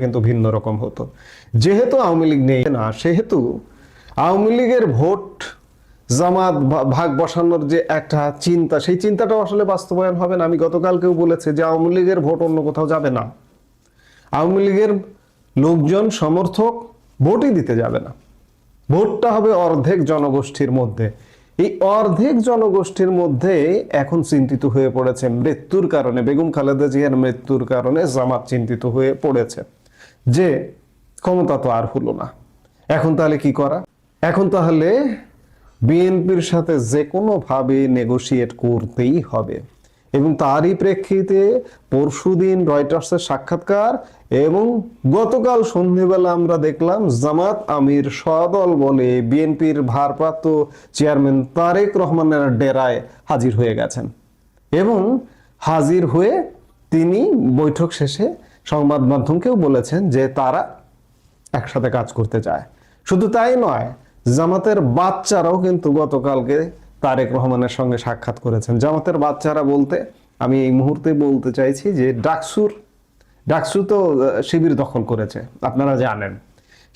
কিন্তু ভিন্ন রকম হতো। যেহেতু আওয়ামী লীগ নেই না, সেহেতু আওয়ামী লীগের ভোট জামাত ভাগ বসানোর যে একটা চিন্তা, সেই চিন্তাটাও আসলে বাস্তবায়ন হবে না। আমি গতকালকেও বলেছি যে আওয়ামী লীগের ভোট অন্য কোথাও যাবে না। আওয়ামী লীগের লোকজন সমর্থক ভোটই দিতে যাবে না। ভোটটা হবে অর্ধেক জনগোষ্ঠীর মধ্যে। এই অর্ধেক জনগোষ্ঠীর মধ্যে এখন চিন্তিত হয়ে পড়েছে মৃত্যুর কারণে, বেগম খালেদা জিয়ার মৃত্যুর কারণে জামাত চিন্তিত হয়ে পড়েছে যে ক্ষমতা তো আর হলো না, এখন তাহলে কি করা? এখন তাহলে বিএনপির সাথে যে কোনোভাবে নেগোশিয়েট করতেই হবে। এবং তারই প্রেক্ষিতে পরশুদিন রয়টার্সের সাক্ষাৎকার এবং গতকাল সন্ধ্যেবেলা আমরা দেখলাম জামাত আমির সদল বলে বিএনপির ভারপ্রাপ্ত চেয়ারম্যান তারেক রহমানের ডেরায় হাজির হয়ে গেছেন এবং হাজির হয়ে তিনি বৈঠক শেষে সংবাদ মাধ্যমকেও বলেছেন যে তারা একসাথে কাজ করতে চায়। শুধু তাই নয়, জামাতের বাচ্চারাও কিন্তু গতকালকে তারেক রহমানের সঙ্গে সাক্ষাৎ করেছেন। জামাতের বাচ্চারা বলতে আমি এই মুহূর্তে বলতে চাইছি যে ডাকসু তো শিবির দখল করেছে, আপনারা জানেন।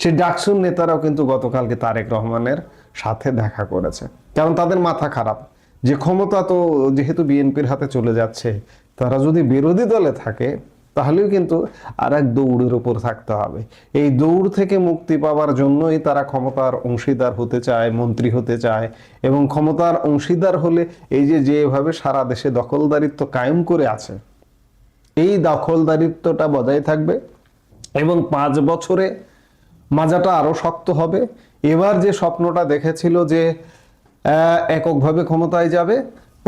সেই ডাকসুর নেতারাও কিন্তু গতকালকে তারেক রহমানের সাথে দেখা করেছে, কারণ তাদের মাথা খারাপ যে ক্ষমতা তো যেহেতু বিএনপির হাতে চলে যাচ্ছে, তারা যদি বিরোধী দলে থাকে তাহলেও কিন্তু আর এক দৌড়ের উপর থাকতে হবে। এই দৌড় থেকে মুক্তি পাওয়ার জন্যই তারা ক্ষমতার অংশীদার হতে চায়, মন্ত্রী হতে চায়। এবং ক্ষমতার অংশীদার হলে এই যেভাবে সারা দেশে দখলদারিত্ব কায়েম করে আছে, এই দখলদারিত্বটা বজায় থাকবে এবং 5 বছরে মাজাটা আরো শক্ত হবে। এবার যে স্বপ্নটা দেখেছিল যে এককভাবে ক্ষমতায় যাবে,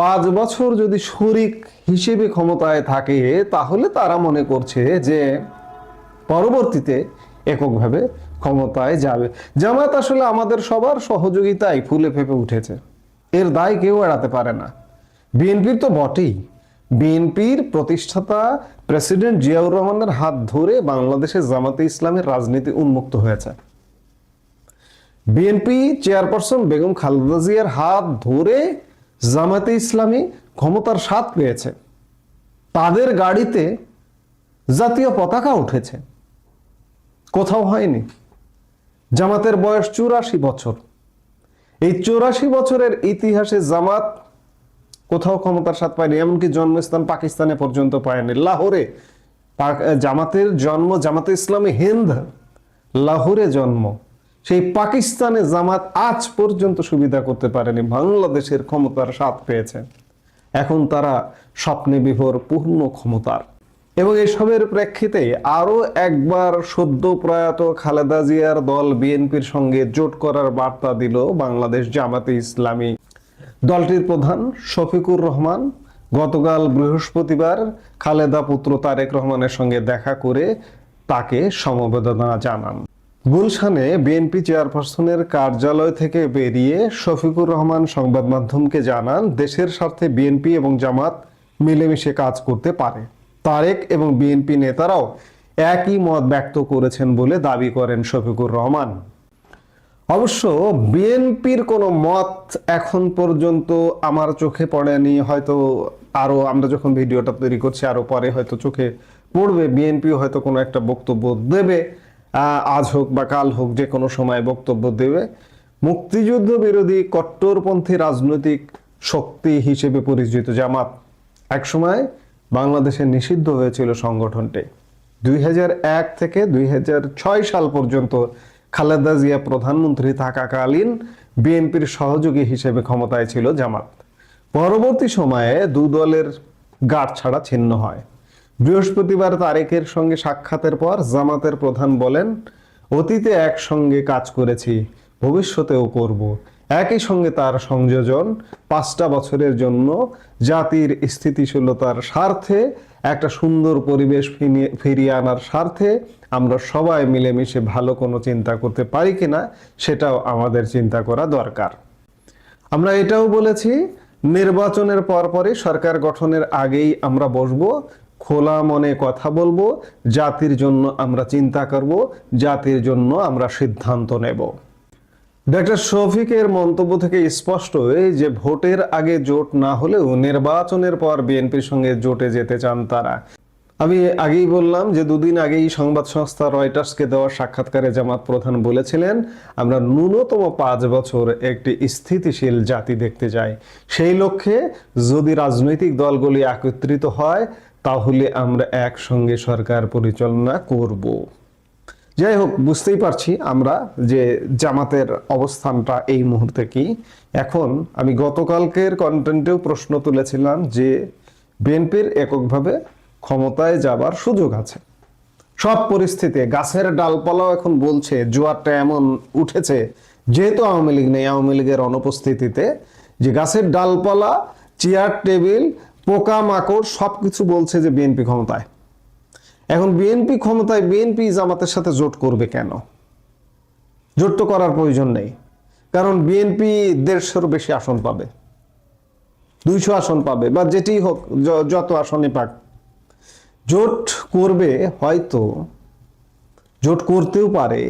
5 বছর যদি শরিক হিসেবে ক্ষমতায় থাকে তাহলে তারা মনে করছে যে পরবর্তীতে এককভাবে ক্ষমতায় যাবে। জামায়াত আসলে আমাদের সবার সহযোগিতায় ফুলে ফেপে উঠেছে, এর দায় কেউ এড়াতে পারে না। বিএনপির তো বটেই। বিএনপির প্রতিষ্ঠাতা প্রেসিডেন্ট জিয়াউর রহমানের হাত ধরে বাংলাদেশে জামাতে ইসলামের রাজনীতি উন্মুক্ত হয়েছে। বিএনপি চেয়ারপারসন বেগম খালেদা জিয়ার হাত ধরে জামাতে ইসলামী ক্ষমতার স্বাদ পেয়েছে। তাদের গাড়িতে জাতীয় পতাকা উঠেছে, কোথাও হয়নি। জামাতের বয়স 84 বছর। এই 84 বছরের ইতিহাসে জামাত কোথাও ক্ষমতার স্বাদ পায়নি, এমনকি জন্মস্থান পাকিস্তানে পর্যন্ত পায়নি। লাহোরে জামাতের জন্ম, জামাতে ইসলামী হিন্দ লাহোরে জন্ম। সেই পাকিস্তানে জামাত আজ পর্যন্ত সুবিধা করতে পারেনি, বাংলাদেশের ক্ষমতার স্বাদ পেয়েছে। এখন তারা স্বপ্নে বিভোর পূর্ণ ক্ষমতার। এবং এসবের প্রেক্ষিতে আরো একবার সদ্য প্রয়াত খালেদা জিয়ার দল বিএনপির সঙ্গে জোট করার বার্তা দিল বাংলাদেশ জামাতে ইসলামী। দলটির প্রধান শফিকুর রহমান গতকাল বৃহস্পতিবার খালেদা পুত্র তারেক রহমানের সঙ্গে দেখা করে তাকে সমবেদনা জানান। গুলশানে বিএনপি চেয়ারপারসনের কার্যালয় থেকে বেরিয়ে শফিকুর রহমান সংবাদ মাধ্যমকে জানান দেশের স্বার্থে বিএনপি এবং জামাত মিলেমিশে কাজ করতে পারে। তারেক এবং বিএনপি নেতারাও একই মত ব্যক্ত করেছেন বলে দাবি করেন শফিকুর রহমান। অবশ্য বিএনপির কোনো মত এখন পর্যন্ত আমার চোখে পড়েনি, হয়তো আরো আমরা যখন ভিডিওটা তৈরি করছি আরো পরে হয়তো চোখে পড়বে। বিএনপি হয়তো কোনো একটা বক্তব্য দেবে, আজ হোক বা কাল হোক, যে কোনো সময় বক্তব্য দেবে। মুক্তিযুদ্ধ বিরোধী কট্টরপন্থী রাজনৈতিক শক্তি হিসেবে পরিচিত জামাত একসময় বাংলাদেশে নিষিদ্ধ হয়েছিল সংগঠনটি। 2001 থেকে 2006 সাল পর্যন্ত খালেদা জিয়া প্রধানমন্ত্রী থাকাকালীন বিএনপির সহযোগী হিসেবে ক্ষমতায় ছিল জামাত। পরবর্তী সময়ে দু দলের গাঁটছাড়া ছিন্ন হয়। বৃহস্পতিবার তারেকের সঙ্গে সাক্ষাতের পর জামাতের প্রধান বলেন, অতীতে একসঙ্গে কাজ করেছি, ভবিষ্যতেও করব। একই সঙ্গে তার সংযোজন 5টা বছরের জন্য জাতির স্থিতিশীলতার স্বার্থে, একটা সুন্দর পরিবেশ ফিরিয়ে আনার স্বার্থে আমরা সবাই মিলেমিশে ভালো কোনো চিন্তা করতে পারি কিনা সেটাও আমাদের চিন্তা করা দরকার। আমরা এটাও বলেছি, নির্বাচনের পরপরই সরকার গঠনের আগেই আমরা বসবো, খোলা মনে কথা বলবো, জাতির জন্য আমরা চিন্তা করব, জাতির জন্য আমরা সিদ্ধান্ত নেব। ডক্টর শফিকের মন্তব্য থেকে স্পষ্ট যে ভোটের আগে জোট না হলেও নির্বাচনের পর বিএনপির সঙ্গে জোটে যেতে চান তারা। আমি আগেই বললাম যে দুদিন আগেই সংবাদ সংস্থা রয়টার্সকে দেওয়া সাক্ষাৎকারে জামাত প্রধান বলেছিলেন, আমরা ন্যূনতম 5 বছর একটি স্থিতিশীল জাতি দেখতে চাই। সেই লক্ষ্যে যদি রাজনৈতিক দলগুলি একত্রিত হয় তাহলে আমরা একসঙ্গে সরকার পরিচালনা করব। যাই হোক, বুঝতেই পারছি আমরা যে জামাতের অবস্থানটা এই মুহূর্তে কি। এখন আমি গতকালকের কন্টেন্টেও প্রশ্ন তুলেছিলাম যে বিএনপির এককভাবে ক্ষমতায় যাবার সুযোগ আছে সব পরিস্থিতি। গাছের ডালপালাও এখন বলছে, জোয়ারটা এমন উঠেছে যেহেতু আওয়ামী লীগ নেই, আওয়ামী লীগের অনুপস্থিতিতে, যে গাছের ডালপালা, চেয়ার টেবিল, পোকা মাকড় সবকিছু বলছে যে বিএনপি ক্ষমতায়। এখন বিএনপি ক্ষমতায়, বিএনপি জামাতের সাথে জোট করবে কেন? জোট তো করার প্রয়োজন নেই, কারণ বিএনপি 150-র বেশি আসন পাবে, 200 আসন পাবে, বা যেটি হোক, যত আসনই পাক। জোট করবে, হয়তো জোট করতেও পারে,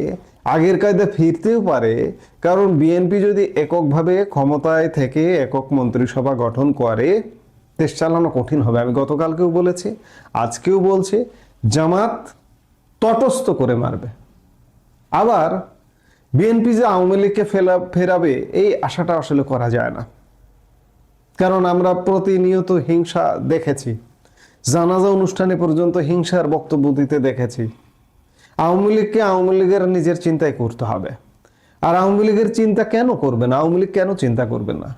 আগের কায়দা ফিরতেও পারে, কারণ বিএনপি যদি এককভাবে ক্ষমতায় থেকে একক মন্ত্রিসভা গঠন করে দেশ চালানো কঠিন হবে। আমি গতকালকেও বলেছি, আজকেও বলছি, জামাত তটস্থ করে মারবে। আবার বিএনপি যে আওয়ামী লীগকে ফেরাবে এই আশাটা আসলে করা যায় না, কারণ আমরা প্রতিনিয়ত হিংসা দেখেছি, জানাজা অনুষ্ঠানে পর্যন্ত হিংসার বক্তব্য দিতে দেখেছি। আওয়ামী লীগকে আওয়ামী লীগের নিজের চিন্তাই করতে হবে। আর আওয়ামী লীগের চিন্তা কেন করবে না? আওয়ামী লীগ কেন চিন্তা করবে না?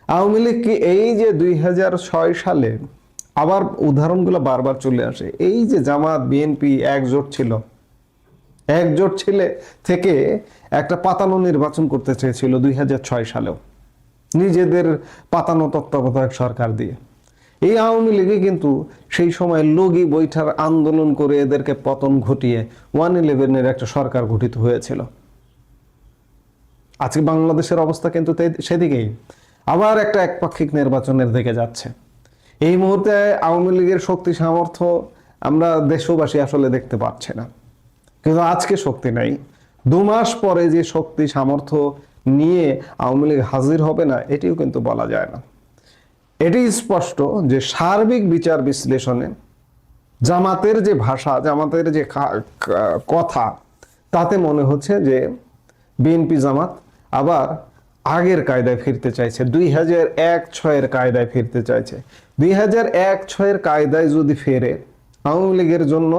আওয়ামী লীগ কি এই যে 2006 সালে, আবার উদাহরণগুলো বারবার চলে আসে, এই যে জামাত বিএনপি একজোট ছিল, একজোট থেকে একটা পাতানো নির্বাচন করতে চেয়েছিল 2006 সালেও, নিজেদের পাতানো তত্ত্বাবধায়ক সরকার দিয়ে। এই আওয়ামী লীগে কিন্তু সেই সময় লগি বৈঠার আন্দোলন করে এদেরকে পতন ঘটিয়ে 1/11-এর একটা সরকার গঠিত হয়েছিল। আজকে বাংলাদেশের অবস্থা কিন্তু সেদিকেই, আবার একটা একপাক্ষিক নির্বাচনের দিকে যাচ্ছে। এই মুহূর্তে আওয়ামী লীগের শক্তি সামর্থ্য আমরা দেশবাসী আসলে দেখতে পাচ্ছি না, কিন্তু আজকে শক্তি নাই। 2 মাস পরে যে শক্তি সামর্থ্য নিয়ে আওয়ামী লীগ হাজির হবে না, এটিও কিন্তু বলা যায় না। এটি স্পষ্ট যে সার্বিক বিচার বিশ্লেষণে জামাতের যে ভাষা, জামাতের যে কথা, তাতে মনে হচ্ছে যে বিএনপি জামাত আবার আগের কায়দায় ফিরতে চাইছে, 2001-06-এর কায়দায় ফিরতে চাইছে। 2001-06-এর কায়দায় যদি ফেরে আওয়ামী লীগের জন্য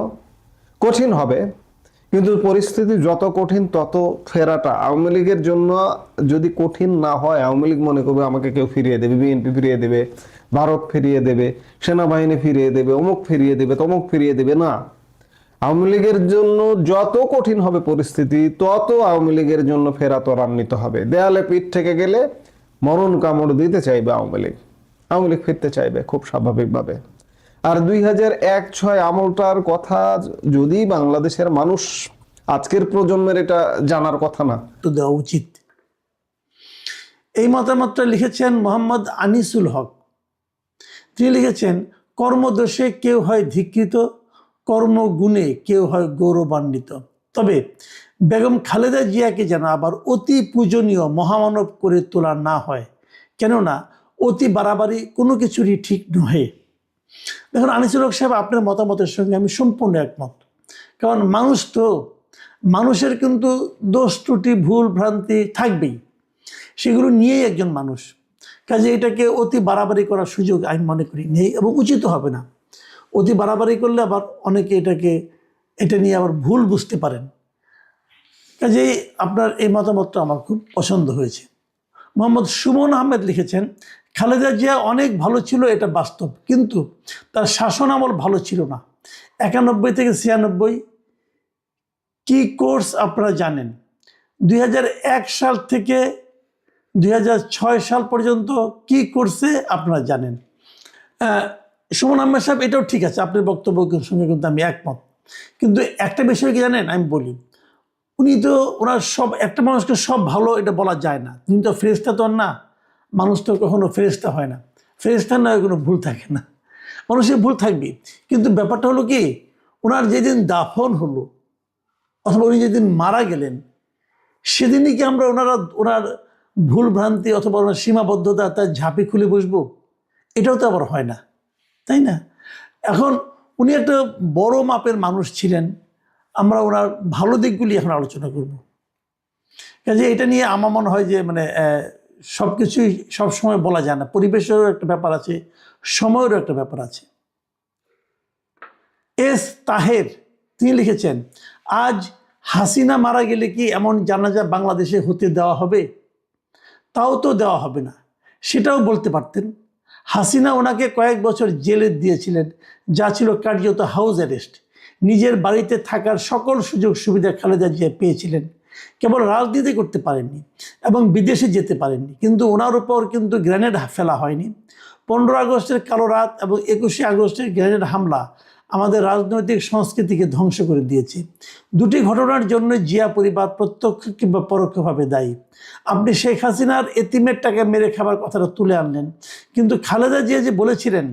কঠিন হবে, কিন্তু পরিস্থিতি যত কঠিন তত ফেরাটা আওয়ামী লীগের জন্য যদি কঠিন না হয়, আওয়ামী লীগ মনে করবে আমাকে কেউ ফিরিয়ে দেবে, বিএনপি ফিরিয়ে দেবে, ভারত ফিরিয়ে দেবে, সেনাবাহিনী ফিরিয়ে দেবে, অমুক ফিরিয়ে দেবে, তমুক ফিরিয়ে দেবে, না। আওয়ামী লীগের জন্য যত কঠিন হবে পরিস্থিতি, তত আওয়ামী লীগের জন্য ফেরা ত্বরান্বিত হবে। দেয়ালে পিঠ থেকে গেলে মরণ কামড় দিতে চাইবে আওয়ামী লীগ, আওয়ামী লীগ ফিরতে চাইবে খুব স্বাভাবিকভাবে। আর 2001-06 আমলটার কথা যদি বাংলাদেশের মানুষ, আজকের প্রজন্মের এটা জানার কথা না, তো দেওয়া উচিত। এই মতামতটা লিখেছেন মোহাম্মদ আনিসুল হক। তিনি লিখেছেন, কর্মদোষে কেউ হয় ধিকৃত, কর্মগুণে কেউ হয় গৌরবান্বিত। তবে বেগম খালেদা জিয়াকে যেন আবার অতি পূজনীয় মহামানব করে তোলা না হয়, কেননা অতি বাড়াবাড়ি কোনো কিছুরই ঠিক নহে। দেখুন আনিসুল হক সাহেব, আপনার মতামতের সঙ্গে আমি সম্পূর্ণ একমত। কারণ মানুষ তো, মানুষের কিন্তু দোষ ত্রুটি ভুল ভ্রান্তি থাকবেই, সেগুলো নিয়েই একজন মানুষ। কাজে এটাকে অতি বাড়াবাড়ি করার সুযোগ আমি মনে করি নেই, এবং উচিত হবে না। অতি বাড়াবাড়ি করলে আবার অনেকে এটা নিয়ে আবার ভুল বুঝতে পারেন। কাজেই আপনার এই মতামতটা আমার খুব পছন্দ হয়েছে। মোহাম্মদ সুমন আহমেদ লিখেছেন, খালেদা জিয়া অনেক ভালো ছিল, এটা বাস্তব, কিন্তু তার শাসন আমল ভালো ছিল না। 91 থেকে 96 কি কোর্স আপনারা জানেন। 2001 সাল থেকে 2006 সাল পর্যন্ত কি করছে আপনারা জানেন। সুমন আহমেদ সাহেব, এটাও ঠিক আছে, আপনার বক্তব্যের সঙ্গে কিন্তু আমি একমত। কিন্তু একটা বিষয় কি জানেন, আমি বলি, উনি তো ওনার সব, একটা মানুষকে সব ভালো এটা বলা যায় না। তিনি তো ফেরেশতা তো না, মানুষ তো কখনো ফেরেশতা হয় না, ফেরেশতার নয় কোনো ভুল থাকে না, মানুষের ভুল থাকবে। কিন্তু ব্যাপারটা হলো কি, ওনার যেদিন দাফন হলো অথবা উনি যেদিন মারা গেলেন, সেদিনই কি আমরা ওনার ভুল ভ্রান্তি অথবা ওনার সীমাবদ্ধতা তার ঝাঁপি খুলে বসবো? এটাও তো আবার হয় না, তাই না? এখন উনি একটা বড় মাপের মানুষ ছিলেন, আমরা ওনার ভালো দিকগুলি এখন আলোচনা করব। কাজে এটা নিয়ে আমার মনে হয় যে মানে সব কিছুই সবসময় বলা যায় না, পরিবেশেরও একটা ব্যাপার আছে, সময়েরও একটা ব্যাপার আছে। এস তাহের তিনি লিখেছেন, আজ হাসিনা মারা গেলে কি এমন জানাজা বাংলাদেশে হতে দেওয়া হবে? তাও তো দেওয়া হবে না, সেটাও বলতে পারতেন। হাসিনা ওনাকে কয়েক বছর জেলে দিয়েছিলেন, যা ছিল কার্যত হাউস অ্যারেস্ট। নিজের বাড়িতে থাকার সকল সুযোগ সুবিধা খালেদা জিয়া পেয়েছিলেন, কেবল রাজনীতি করতে পারেননি এবং বিদেশে যেতে পারেননি। কিন্তু ওনার উপর কিন্তু গ্রেনেড ফেলা হয়নি। 15 আগস্টের কালো রাত এবং 21শে আগস্টের গ্রেনেড হামলা আমাদের রাজনৈতিক সংস্কৃতিকে ধ্বংস করে দিয়েছে। দুটি ঘটনার জন্য জিয়া পরিবার প্রত্যক্ষ কিংবা পরোক্ষভাবে দায়ী। আপনি শেখ হাসিনার এতিমের টাকা মেরে খাবার কথাটা তুলে আনলেন, কিন্তু খালেদা জিয়া যে বলেছিলেন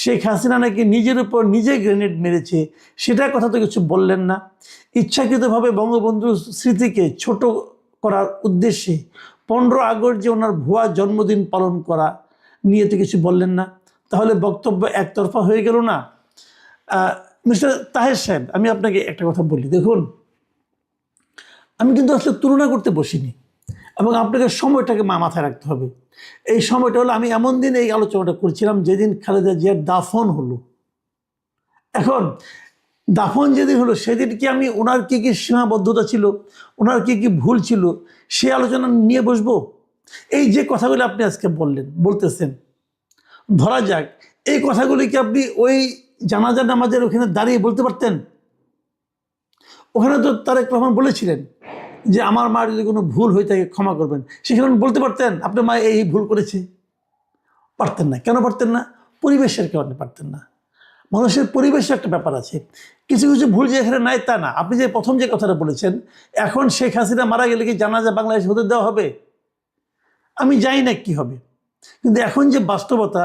শেখ হাসিনা নাকি নিজের উপর নিজে গ্রেনেড মেরেছে, সেটার কথা তো কিছু বললেন না। ইচ্ছাকৃতভাবে বঙ্গবন্ধুর স্মৃতিকে ছোট করার উদ্দেশ্যে 15 আগস্ট যে ওনার ভুয়া জন্মদিন পালন করা নিয়ে তো কিছু বললেন না। তাহলে বক্তব্য একতরফা হয়ে গেল না? মিস্টার তাহের সাহেব, আমি আপনাকে একটা কথা বলি, দেখুন আমি কিন্তু আসলে তুলনা করতে বসিনি, এবং আপনাকে সময়টাকে মাথায় রাখতে হবে। এই সময়টা হলো, আমি এমন দিন এই আলোচনাটা করছিলাম যেদিন খালেদা জিয়ার দাফন হলো। এখন দাফন যেদিন হলো সেদিন কি আমি ওনার কী কী সীমাবদ্ধতা ছিল, ওনার কী কী ভুল ছিল, সে আলোচনা নিয়ে বসবো? এই যে কথাগুলো আপনি আজকে বলতেছেন, ধরা যাক এই কথাগুলি কি আপনি ওই জানাজা নামাজের ওখানে দাঁড়িয়ে বলতে পারতেন? ওখানে তো তারেক রহমান বলেছিলেন যে আমার মার যদি কোনো ভুল হয়ে থাকে ক্ষমা করবেন, সেখানে বলতে পারতেন আপনার মা এই ভুল করেছে? পারতেন না। কেন পারতেন না? পরিবেশের কারণে পারতেন না। মানুষের পরিবেশের একটা ব্যাপার আছে, কিছু কিছু ভুল যে এখানে নাই তা না। আপনি যে প্রথম যে কথাটা বলেছেন, এখন শেখ হাসিনা মারা গেলে কি জানাজা বাংলাদেশ হতে দেওয়া হবে? আমি জানি না কি হবে, কিন্তু এখন যে বাস্তবতা,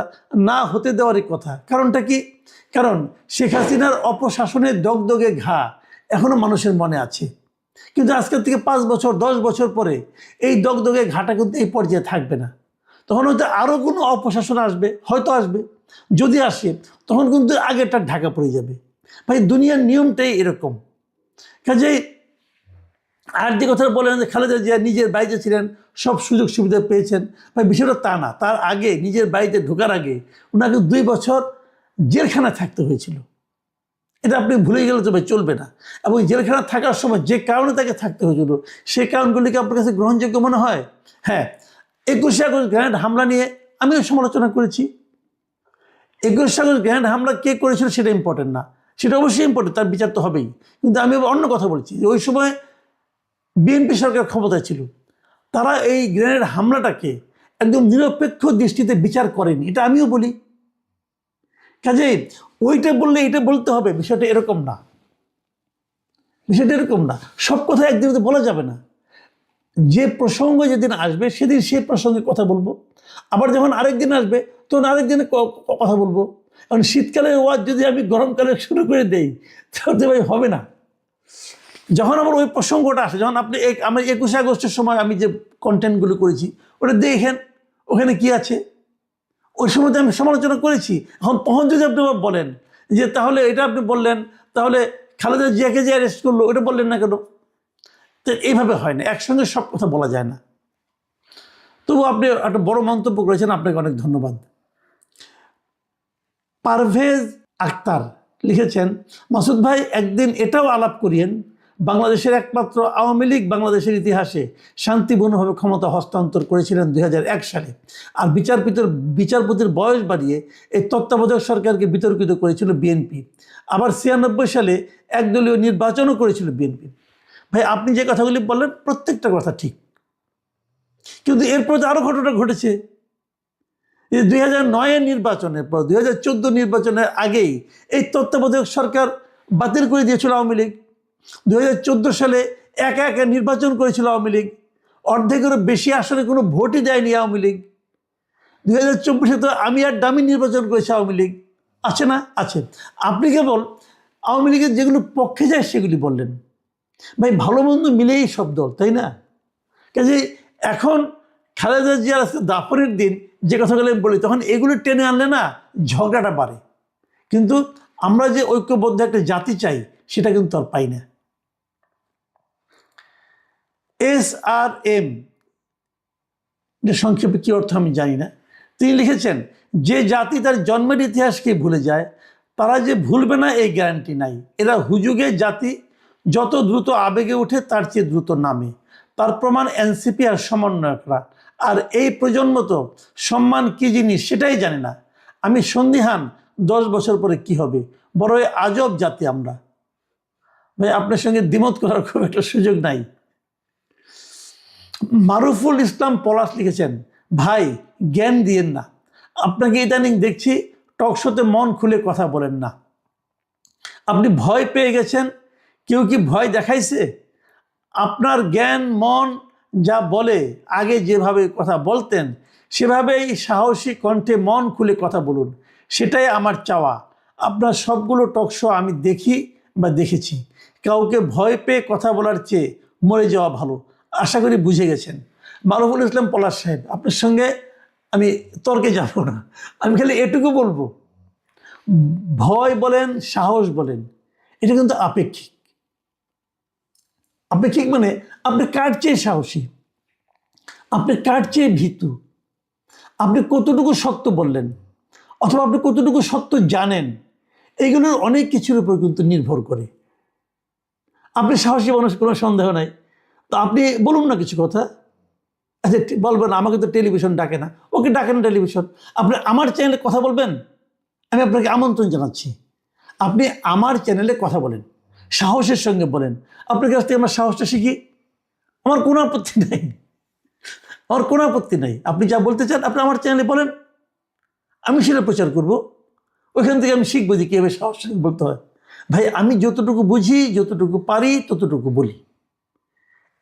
না হতে দেওয়ারই কথা। কারণটা কি? কারণ শেখ হাসিনার অপশাসনের দগদগে ঘা এখনো মানুষের মনে আছে, কিন্তু আজকের থেকে 5 বছর 10 বছর পরে এই দগদগে ঘাটা কিন্তু এই পর্যায়ে থাকবে না। তখন হয়তো আরও কোনো অপশাসন আসবে, হয়তো আসবে। যদি আসে তখন কিন্তু আগেরটা ঢাকা পড়ে যাবে। ভাই, দুনিয়ার নিয়মটাই এরকম। কাজেই আর যে কথা বলেন যে খালেদা জিয়া নিজের বাড়িতে ছিলেন, সব সুযোগ সুবিধা পেয়েছেন, ভাই বিষয়টা তা না। তার আগে, নিজের বাড়িতে ঢোকার আগে ওনাকে 2 বছর জেলখানা থাকতে হয়েছিল। এটা আপনি ভুলে গেলে তো ভাই চলবে না। এবং জেলখানা থাকার সময় যে কারণে তাকে থাকতে হয়েছিল, সেই কারণগুলিকে আপনার কাছে গ্রহণযোগ্য মনে হয়? হ্যাঁ, 21শে আগস্ট গ্রেনেড হামলা নিয়ে আমিও সমালোচনা করেছি। 21শে আগস্ট গ্রেনেড হামলা কে করেছিল সেটা ইম্পর্টেন্ট না, সেটা অবশ্যই ইম্পর্টেন্ট, তার বিচার তো হবেই। কিন্তু আমি অন্য কথা বলছি যে ওই সময় বিএনপি সরকার ক্ষমতায় ছিল, তারা এই গ্রেনেড হামলাটাকে একদম নিরপেক্ষ দৃষ্টিতে বিচার করেনি, এটা আমিও বলি। কাজেই ওইটা বললে এটা বলতে হবে, বিষয়টা এরকম না। বিষয়টা এরকম না, সব কথা একদিনে তো বলা যাবে না। যে প্রসঙ্গ যেদিন আসবে সেদিন সে প্রসঙ্গে কথা বলবো, আবার যখন আরেক দিন আসবে তখন আরেক দিনে কথা বলবো। কারণ শীতকালের ওয়াজ যদি আমি গরমকালে শুরু করে দেই তাহলে ভাই হবে না। যখন আমার ওই প্রসঙ্গটা আসে, যখন আপনি আমার 21শে আগস্টের সময় আমি যে কন্টেন্টগুলো করেছি ওটা দেখেন, ওখানে কি আছে, ওই সময় তো আমি সমালোচনা করেছি। তখন যদি আপনি বলেন যে তাহলে এটা আপনি বললেন, তাহলে খালেদা জিয়াকে যে অ্যারেস্ট করলো ওটা বললেন না কেন? তো এইভাবে হয় না, একসঙ্গে সব কথা বলা যায় না। তবু আপনি একটা বড় মন্তব্য করেছেন, আপনাকে অনেক ধন্যবাদ। পারভেজ আক্তার লিখেছেন, মাসুদ ভাই একদিন এটাও আলাপ করিয়েন, বাংলাদেশের একমাত্র আওয়ামী লীগ বাংলাদেশের ইতিহাসে শান্তিপূর্ণভাবে ক্ষমতা হস্তান্তর করেছিলেন 2001 সালে। আর বিচারপতির বয়স বাড়িয়ে এই তত্ত্বাবধায়ক সরকারকে বিতর্কিত করেছিল বিএনপি। আবার 96 সালে একদলীয় নির্বাচনও করেছিল বিএনপি। ভাই, আপনি যে কথাগুলি বললেন প্রত্যেকটা কথা ঠিক, কিন্তু এরপর তো আরও ঘটনা ঘটেছে। 2009-এর নির্বাচনের পর 2014 নির্বাচনের আগেই এই তত্ত্বাবধায়ক সরকার বাতিল করে দিয়েছিল আওয়ামী লীগ। 2014 সালে একা একা নির্বাচন করেছিল আওয়ামী লীগ, অর্ধেকেরও বেশি আসনে কোনো ভোটই দেয়নি আওয়ামী লীগ। 2024-এ তো আমি আর ডামি নির্বাচন করেছে আওয়ামী লীগ, আছে না? আছে। আপনি কেবল আওয়ামী লীগের যেগুলো পক্ষে যায় সেগুলি বললেন। ভাই, ভালো মন্দ মিলেই সব দল, তাই না? কাজে এখন খালেদা জিয়ার আজকে দাফনের দিন যে কথাগুলো আমি বলি, তখন এগুলো টেনে আনলে না ঝগড়াটা বাড়ে। কিন্তু আমরা যে ঐক্যবদ্ধ একটা জাতি চাই সেটা কিন্তু আর পাই না। SRM, সংক্ষেপে কি অর্থ আমি জানি না, তিনি লিখেছেন যে জাতি তার জন্মের ইতিহাসকে ভুলে যায় তারা যে ভুলবে না এই গ্যারান্টি নাই। এরা হুজুগে জাতি, যত দ্রুত আবেগে ওঠে তার চেয়ে দ্রুত নামে। তার প্রমাণ এনসিপি আর সমন্বয়করা। আর এই প্রজন্ম তো সম্মান কি জিনিস সেটাই জানে না। আমি সন্দিহান 10 বছর পরে কি হবে। বড় আজব জাতি আমরা। ভাই, আপনার সঙ্গে দ্বিমত করার খুব একটা সুযোগ নাই। মারুফুল ইসলাম পলাশ লিখেছেন, ভাই জ্ঞান দিয়েন না, আপনাকে ইদানিং দেখছি টকশোতে মন খুলে কথা বলেন না। আপনি ভয় পেয়ে গেছেন, কেউ কি ভয় দেখাইছে? আপনার জ্ঞান মন যা বলে আগে যেভাবে কথা বলতেন সেভাবেই সাহসী কণ্ঠে মন খুলে কথা বলুন, সেটাই আমার চাওয়া। আপনার সবগুলো টকশো আমি দেখি বা দেখেছি। কাউকে ভয় পেয়ে কথা বলার চেয়ে মরে যাওয়া ভালো। আশা করি বুঝে গেছেন। মারুফুল ইসলাম পলাশ সাহেব, আপনার সঙ্গে আমি তর্কে যাব না, আমি খালি এটুকু বলবো, ভয় বলেন সাহস বলেন এটা কিন্তু আপেক্ষিক। আপেক্ষিক মানে আপনি কার চেয়ে সাহসী, আপনি কার চেয়ে ভীতু, আপনি কতটুকু সত্য বললেন, অথবা আপনি কতটুকু সত্য জানেন, এইগুলোর অনেক কিছুর উপর কিন্তু নির্ভর করে। আপনি সাহসী মানুষ, কোনো সন্দেহ নাই, তো আপনি বলুন না কিছু কথা। আচ্ছা বলবেন আমাকে তো টেলিভিশন ডাকে না, ওকে ডাকে না টেলিভিশন, আপনি আমার চ্যানেলে কথা বলবেন, আমি আপনাকে আমন্ত্রণ জানাচ্ছি। আপনি আমার চ্যানেলে কথা বলেন, সাহসের সঙ্গে বলেন, আপনার কাছ থেকে আমার সাহসটা শিখি, আমার কোনো আপত্তি নেই, আমার কোনো আপত্তি নেই। আপনি যা বলতে চান আপনি আমার চ্যানেলে বলেন, আমি সেটা প্রচার করব। ওইখান থেকে আমি শিখবো যে কীভাবে সাহস বলতে হয়। ভাই, আমি যতটুকু বুঝি, যতটুকু পারি ততটুকু বলি,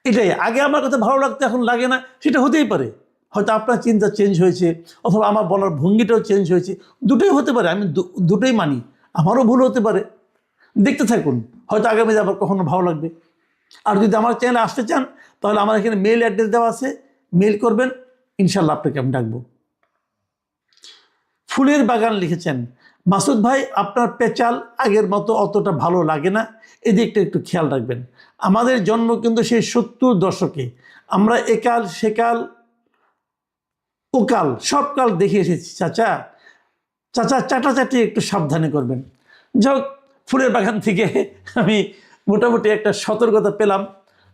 এটাই। আগে আমার কথা ভালো লাগতো, এখন লাগে না, সেটা হতেই পারে। হয়তো আপনার চিন্তা চেঞ্জ হয়েছে, অথবা আমার বলার ভঙ্গিটাও চেঞ্জ হয়েছে, দুটোই হতে পারে। আমি দুটোই মানি, আমারও ভুল হতে পারে। দেখতে থাকুন, হয়তো আগামীতে আবার কখনো ভালো লাগবে। আর যদি আমার চ্যানেলে আসতে চান তাহলে আমার এখানে মেল অ্যাড্রেস দেওয়া আছে, মেল করবেন, ইনশাল্লাহ আপনাকে আমি ডাকবো। ফুলের বাগান লিখেছেন, মাসুদ ভাই আপনার পেঁচাল আগের মতো অতটা ভালো লাগে না, এদিকটা একটু খেয়াল রাখবেন। আমাদের জন্ম কিন্তু সেই 70 দশকে, আমরা একাল সেকাল ওকাল সব কাল দেখে এসেছি। চাচা চাটাচাটি একটু সাবধানে করবেন। যাই হোক, ফুলের বাগান থেকে আমি মোটামুটি একটা সতর্কতা পেলাম।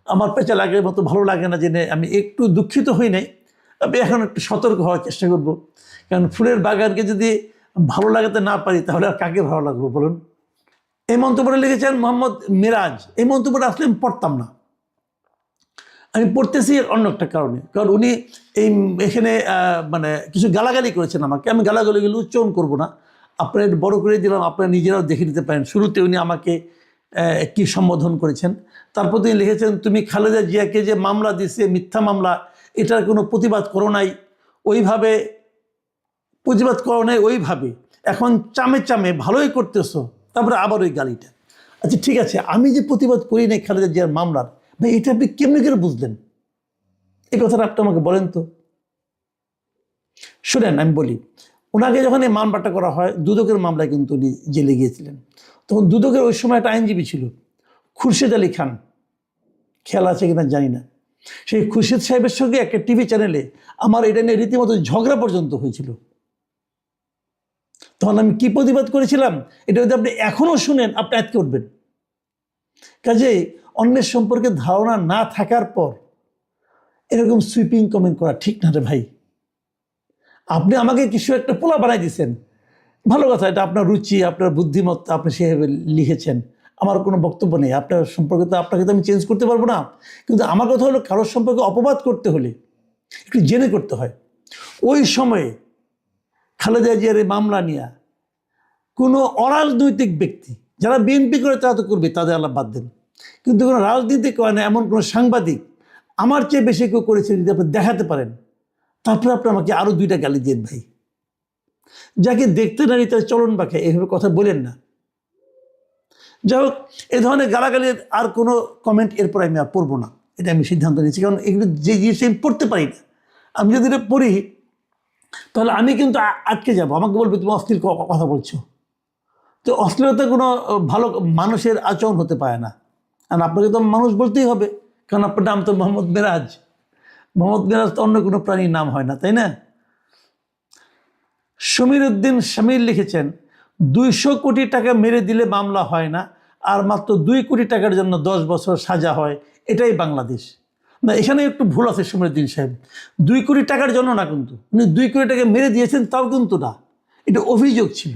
আমার পেঁচাল আগের মতো ভালো লাগে না জেনে আমি একটু দুঃখিত হই নাই, তবে এখন একটু সতর্ক হওয়ার চেষ্টা করব। কারণ ফুলের বাগানকে যদি ভালো লাগাতে না পারি তাহলে আর কাকে ভালো লাগবে বলুন। এই মন্তব্যটা লিখেছেন মোহাম্মদ মিরাজ। এই মন্তব্যটা আসলে আমি পড়তাম না, আমি পড়তেছি অন্য একটা কারণে। কারণ উনি এখানে মানে কিছু গালাগালি করেছেন আমাকে, আমি গালাগালিগুলো উচ্চারণ করব না, আপনারা একটু বড় করে দিলাম, আপনারা নিজেরাও দেখে নিতে পারেন। শুরুতে উনি আমাকে কি সম্বোধন করেছেন, তারপর তিনি লিখেছেন, তুমি খালেদা জিয়াকে যে মামলা দিছে, মিথ্যা মামলা, এটার কোনো প্রতিবাদ করো নাই, ওইভাবে প্রতিবাদ করো নাই, ওইভাবে এখন চামে চামে ভালোই করতেছো, তারপরে আবার ওই গালিটা। আচ্ছা ঠিক আছে, আমি যে প্রতিবাদ করি নাই খালেদা জিয়ার মামলার, ভাই এটা আপনি কেমনি করে বুঝলেন? এই কথাটা আপনি আমাকে বলেন তো। শুনেন, আমি বলি, ওনাকে যখন এই মামলাটা করা হয়, দুদকের মামলায় কিন্তু উনি জেলে গিয়েছিলেন। তখন দুদকের ওই সময় একটা আইনজীবী ছিল, খুরশেদ আলী খান, খেয়াল আছে কিনা জানি না। সেই খুরশেদ সাহেবের সঙ্গে একটা টিভি চ্যানেলে আমার এটা নিয়ে রীতিমতো ঝগড়া পর্যন্ত হয়েছিল। তখন আমি কি প্রতিবাদ করেছিলাম, এটা যদি আপনি এখনো শুনেন আপনি আটকে উঠবেন। কাজেই অন্যের সম্পর্কে ধারণা না থাকার পর এরকম সুইপিং কমেন্ট করা ঠিক না রে ভাই। আপনি আমাকে কিছু একটা পোলা বানাই দিয়েছেন, ভালো কথা, এটা আপনার রুচি, আপনার বুদ্ধিমত্তা, আপনি সেভাবে লিখেছেন, আমার কোনো বক্তব্য নেই। আপনার সম্পর্কে তো আপনাকে তো আমি চেঞ্জ করতে পারবো না, কিন্তু আমার কথা হলো কারোর সম্পর্কে অপবাদ করতে হলে একটু জেনে করতে হয়। ওই সময়ে খালেদা জিয়ার এই মামলা নিয়ে কোনো অরাজনৈতিক ব্যক্তি, যারা বিএনপি করে তারা তো করবে, তাদের আল্লাহ বাদ দেন, কিন্তু কোনো রাজনীতি করে না এমন কোনো সাংবাদিক আমার চেয়ে বেশি কেউ করেছে যদি আপনি দেখাতে পারেন, তারপরে আপনি আমাকে আরও 2টা গালি দেন ভাই। যাকে দেখতে নারী তার চলন বাঁকে, এইভাবে কথা বলেন না। যাই হোক, এ ধরনের গালাগালির আর কোনো কমেন্ট এরপর আমি আর পড়বো না, এটা আমি সিদ্ধান্ত নিয়েছি। কারণ এগুলো যে জিনিস আমি পড়তে পারি না, আমি যদি এটা পড়ি তাহলে আমি কিন্তু আটকে যাব, আমাকে বলবে তুমি অস্থির কথা বলছো। তো অশ্লীলতা কোনো ভালো মানুষের আচরণ হতে পারে না। আর আপনাকে তো মানুষ বলতেই হবে, কারণ আপনার নাম তো মোহাম্মদ মেরাজ। মোহাম্মদ মেরাজ তো অন্য কোনো প্রাণীর নাম হয় না, তাই না? সমীর উদ্দিন শামীর লিখেছেন, 200 কোটি টাকা মেরে দিলে মামলা হয় না, আর মাত্র 2 কোটি টাকার জন্য 10 বছর সাজা হয়, এটাই বাংলাদেশ। না, এখানে একটু ভুল আছে সমীর উদ্দিন সাহেব। 2 কোটি টাকার জন্য না, কিন্তু উনি 2 কোটি টাকা মেরে দিয়েছেন তাও কিন্তু না, এটা অভিযোগ ছিল।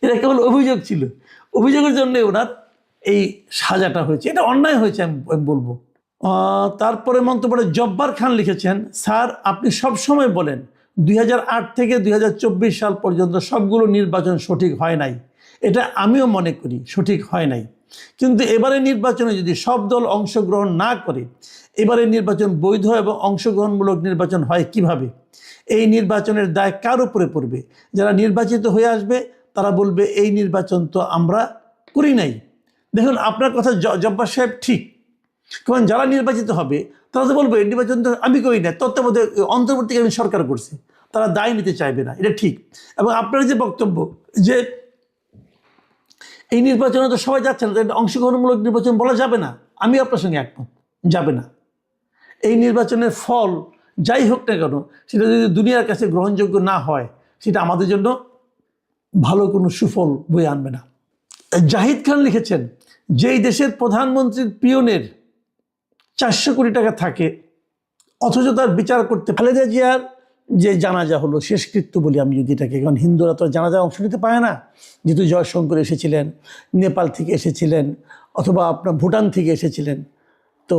এটা কেবল অভিযোগ ছিল, অভিযোগের জন্য ওনার এই সাজাটা হয়েছে, এটা অন্যায় হয়েছে আমি বলবো। তারপরে মন্তব্যে জব্বার খান লিখেছেন, স্যার আপনি সবসময় বলেন 2008 থেকে 2024 সাল পর্যন্ত সবগুলো নির্বাচন সঠিক হয় নাই। এটা আমিও মনে করি সঠিক হয় নাই, কিন্তু এবারে নির্বাচনে যদি সব দল অংশগ্রহণ না করে, এবারে নির্বাচন বৈধ এবং অংশগ্রহণমূলক নির্বাচন হয় কিভাবে? এই নির্বাচনের দায় কার উপরে পড়বে? যারা নির্বাচিত হয়ে আসবে তারা বলবে এই নির্বাচন তো আমরা করি নাই। দেখুন, আপনার কথা জব্বার সাহেব ঠিক, কারণ যারা নির্বাচিত হবে তারা তো বলবে এই নির্বাচন তো আমি করি না, তত্ত্বাবধায়ক অন্তর্বর্তীকালীন সরকার করছে, তারা দায় নিতে চাইবে না, এটা ঠিক। এবং আপনার যে বক্তব্য যে এই নির্বাচনে তো সবাই যাচ্ছে না, অংশগ্রহণমূলক নির্বাচন বলা যাবে না, আমি আপনার সঙ্গে একমত, যাবে না। এই নির্বাচনের ফল যাই হোক না কেন, সেটা যদি দুনিয়ার কাছে গ্রহণযোগ্য না হয়, সেটা আমাদের জন্য ভালো কোনো সুফল বয়ে আনবে না। জাহিদ খান লিখেছেন, যেই দেশের প্রধানমন্ত্রীর পিয়নের 400 কোটি টাকা থাকে, অথচ তার বিচার করতে খালেদা জিয়ার যে জানাজা হলো, শেষকৃত্য বলি আমি যদি এটাকে, কারণ হিন্দুরা তো জানাজা অংশ নিতে পারে না, যেহেতু জয়শঙ্কর এসেছিলেন, নেপাল থেকে এসেছিলেন, অথবা আপনার ভুটান থেকে এসেছিলেন। তো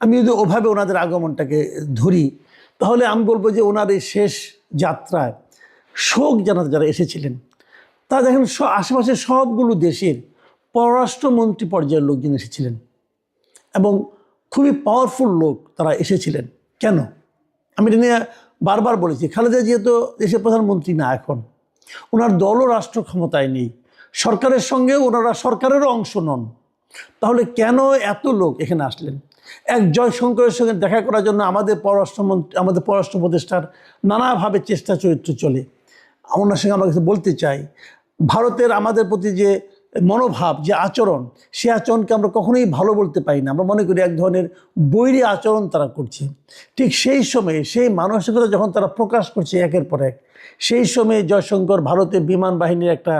আমি যদি ওভাবে ওনাদের আগমনটাকে ধরি, তাহলে আমি বলবো যে ওনার এই শেষ যাত্রায় শোক জানাতে যারা এসেছিলেন, তারা দেখেন আশেপাশে সবগুলো দেশের পররাষ্ট্রমন্ত্রী পর্যায়ের লোকজন এসেছিলেন, এবং খুবই পাওয়ারফুল লোক তারা এসেছিলেন। কেন? আমি এটা নিয়ে বারবার বলেছি, খালেদা জিয়া তো দেশের প্রধানমন্ত্রী না, এখন ওনার দলও রাষ্ট্র ক্ষমতায় নেই, সরকারের সঙ্গে ওনারা সরকারেরও অংশ নন। তাহলে কেন এত লোক এখানে আসলেন? এক জয়শঙ্করের সঙ্গে দেখা করার জন্য আমাদের পররাষ্ট্র উপদেষ্টার নানাভাবে চেষ্টা চরিত্র চলে। ওনার সঙ্গে আমরা কিছু বলতে চাই, ভারতের আমাদের প্রতি যে মনোভাব, যে আচরণ, সে আচরণকে আমরা কখনোই ভালো বলতে পারি না, আমরা মনে করি এক ধরনের বৈরী আচরণ তারা করছে। ঠিক সেই সময়ে সেই মানসিকতা যখন তারা প্রকাশ করছে একের পর এক, সেই সময়ে জয়শঙ্কর ভারতের বিমান বাহিনীর একটা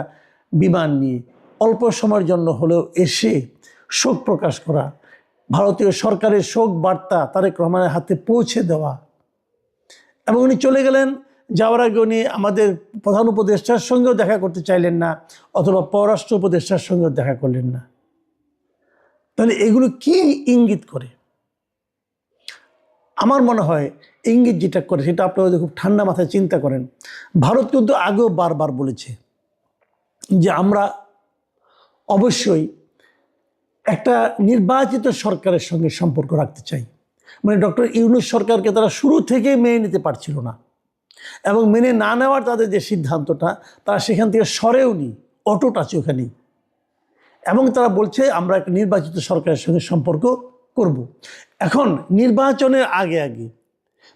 বিমান নিয়ে অল্প সময়ের জন্য হলেও এসে শোক প্রকাশ করা, ভারতীয় সরকারের শোক বার্তা তারেক রহমানের হাতে পৌঁছে দেওয়া, এবং উনি চলে গেলেন, যাওয়ার আগে উনি আমাদের প্রধান উপদেষ্টার সঙ্গেও দেখা করতে চাইলেন না, অথবা পররাষ্ট্র উপদেষ্টার সঙ্গেও দেখা করলেন না। তাহলে এগুলো কি ইঙ্গিত করে? আমার মনে হয় ইঙ্গিত যেটা করে সেটা আপনারা খুব ঠান্ডা মাথায় চিন্তা করেন। ভারত কিন্তু আগেও বারবার বলেছে যে আমরা অবশ্যই একটা নির্বাচিত সরকারের সঙ্গে সম্পর্ক রাখতে চাই। মানে ডক্টর ইউনূস সরকারকে তারা শুরু থেকেই মেনে নিতে পারছিল না, এবং মেনে না নেওয়ার তাদের যে সিদ্ধান্তটা, তারা সেখান থেকে সরেও নি, অটুট আছে ওখানেই। এবং তারা বলছে আমরা একটা নির্বাচিত সরকারের সঙ্গে সম্পর্ক করব। এখন নির্বাচনের আগে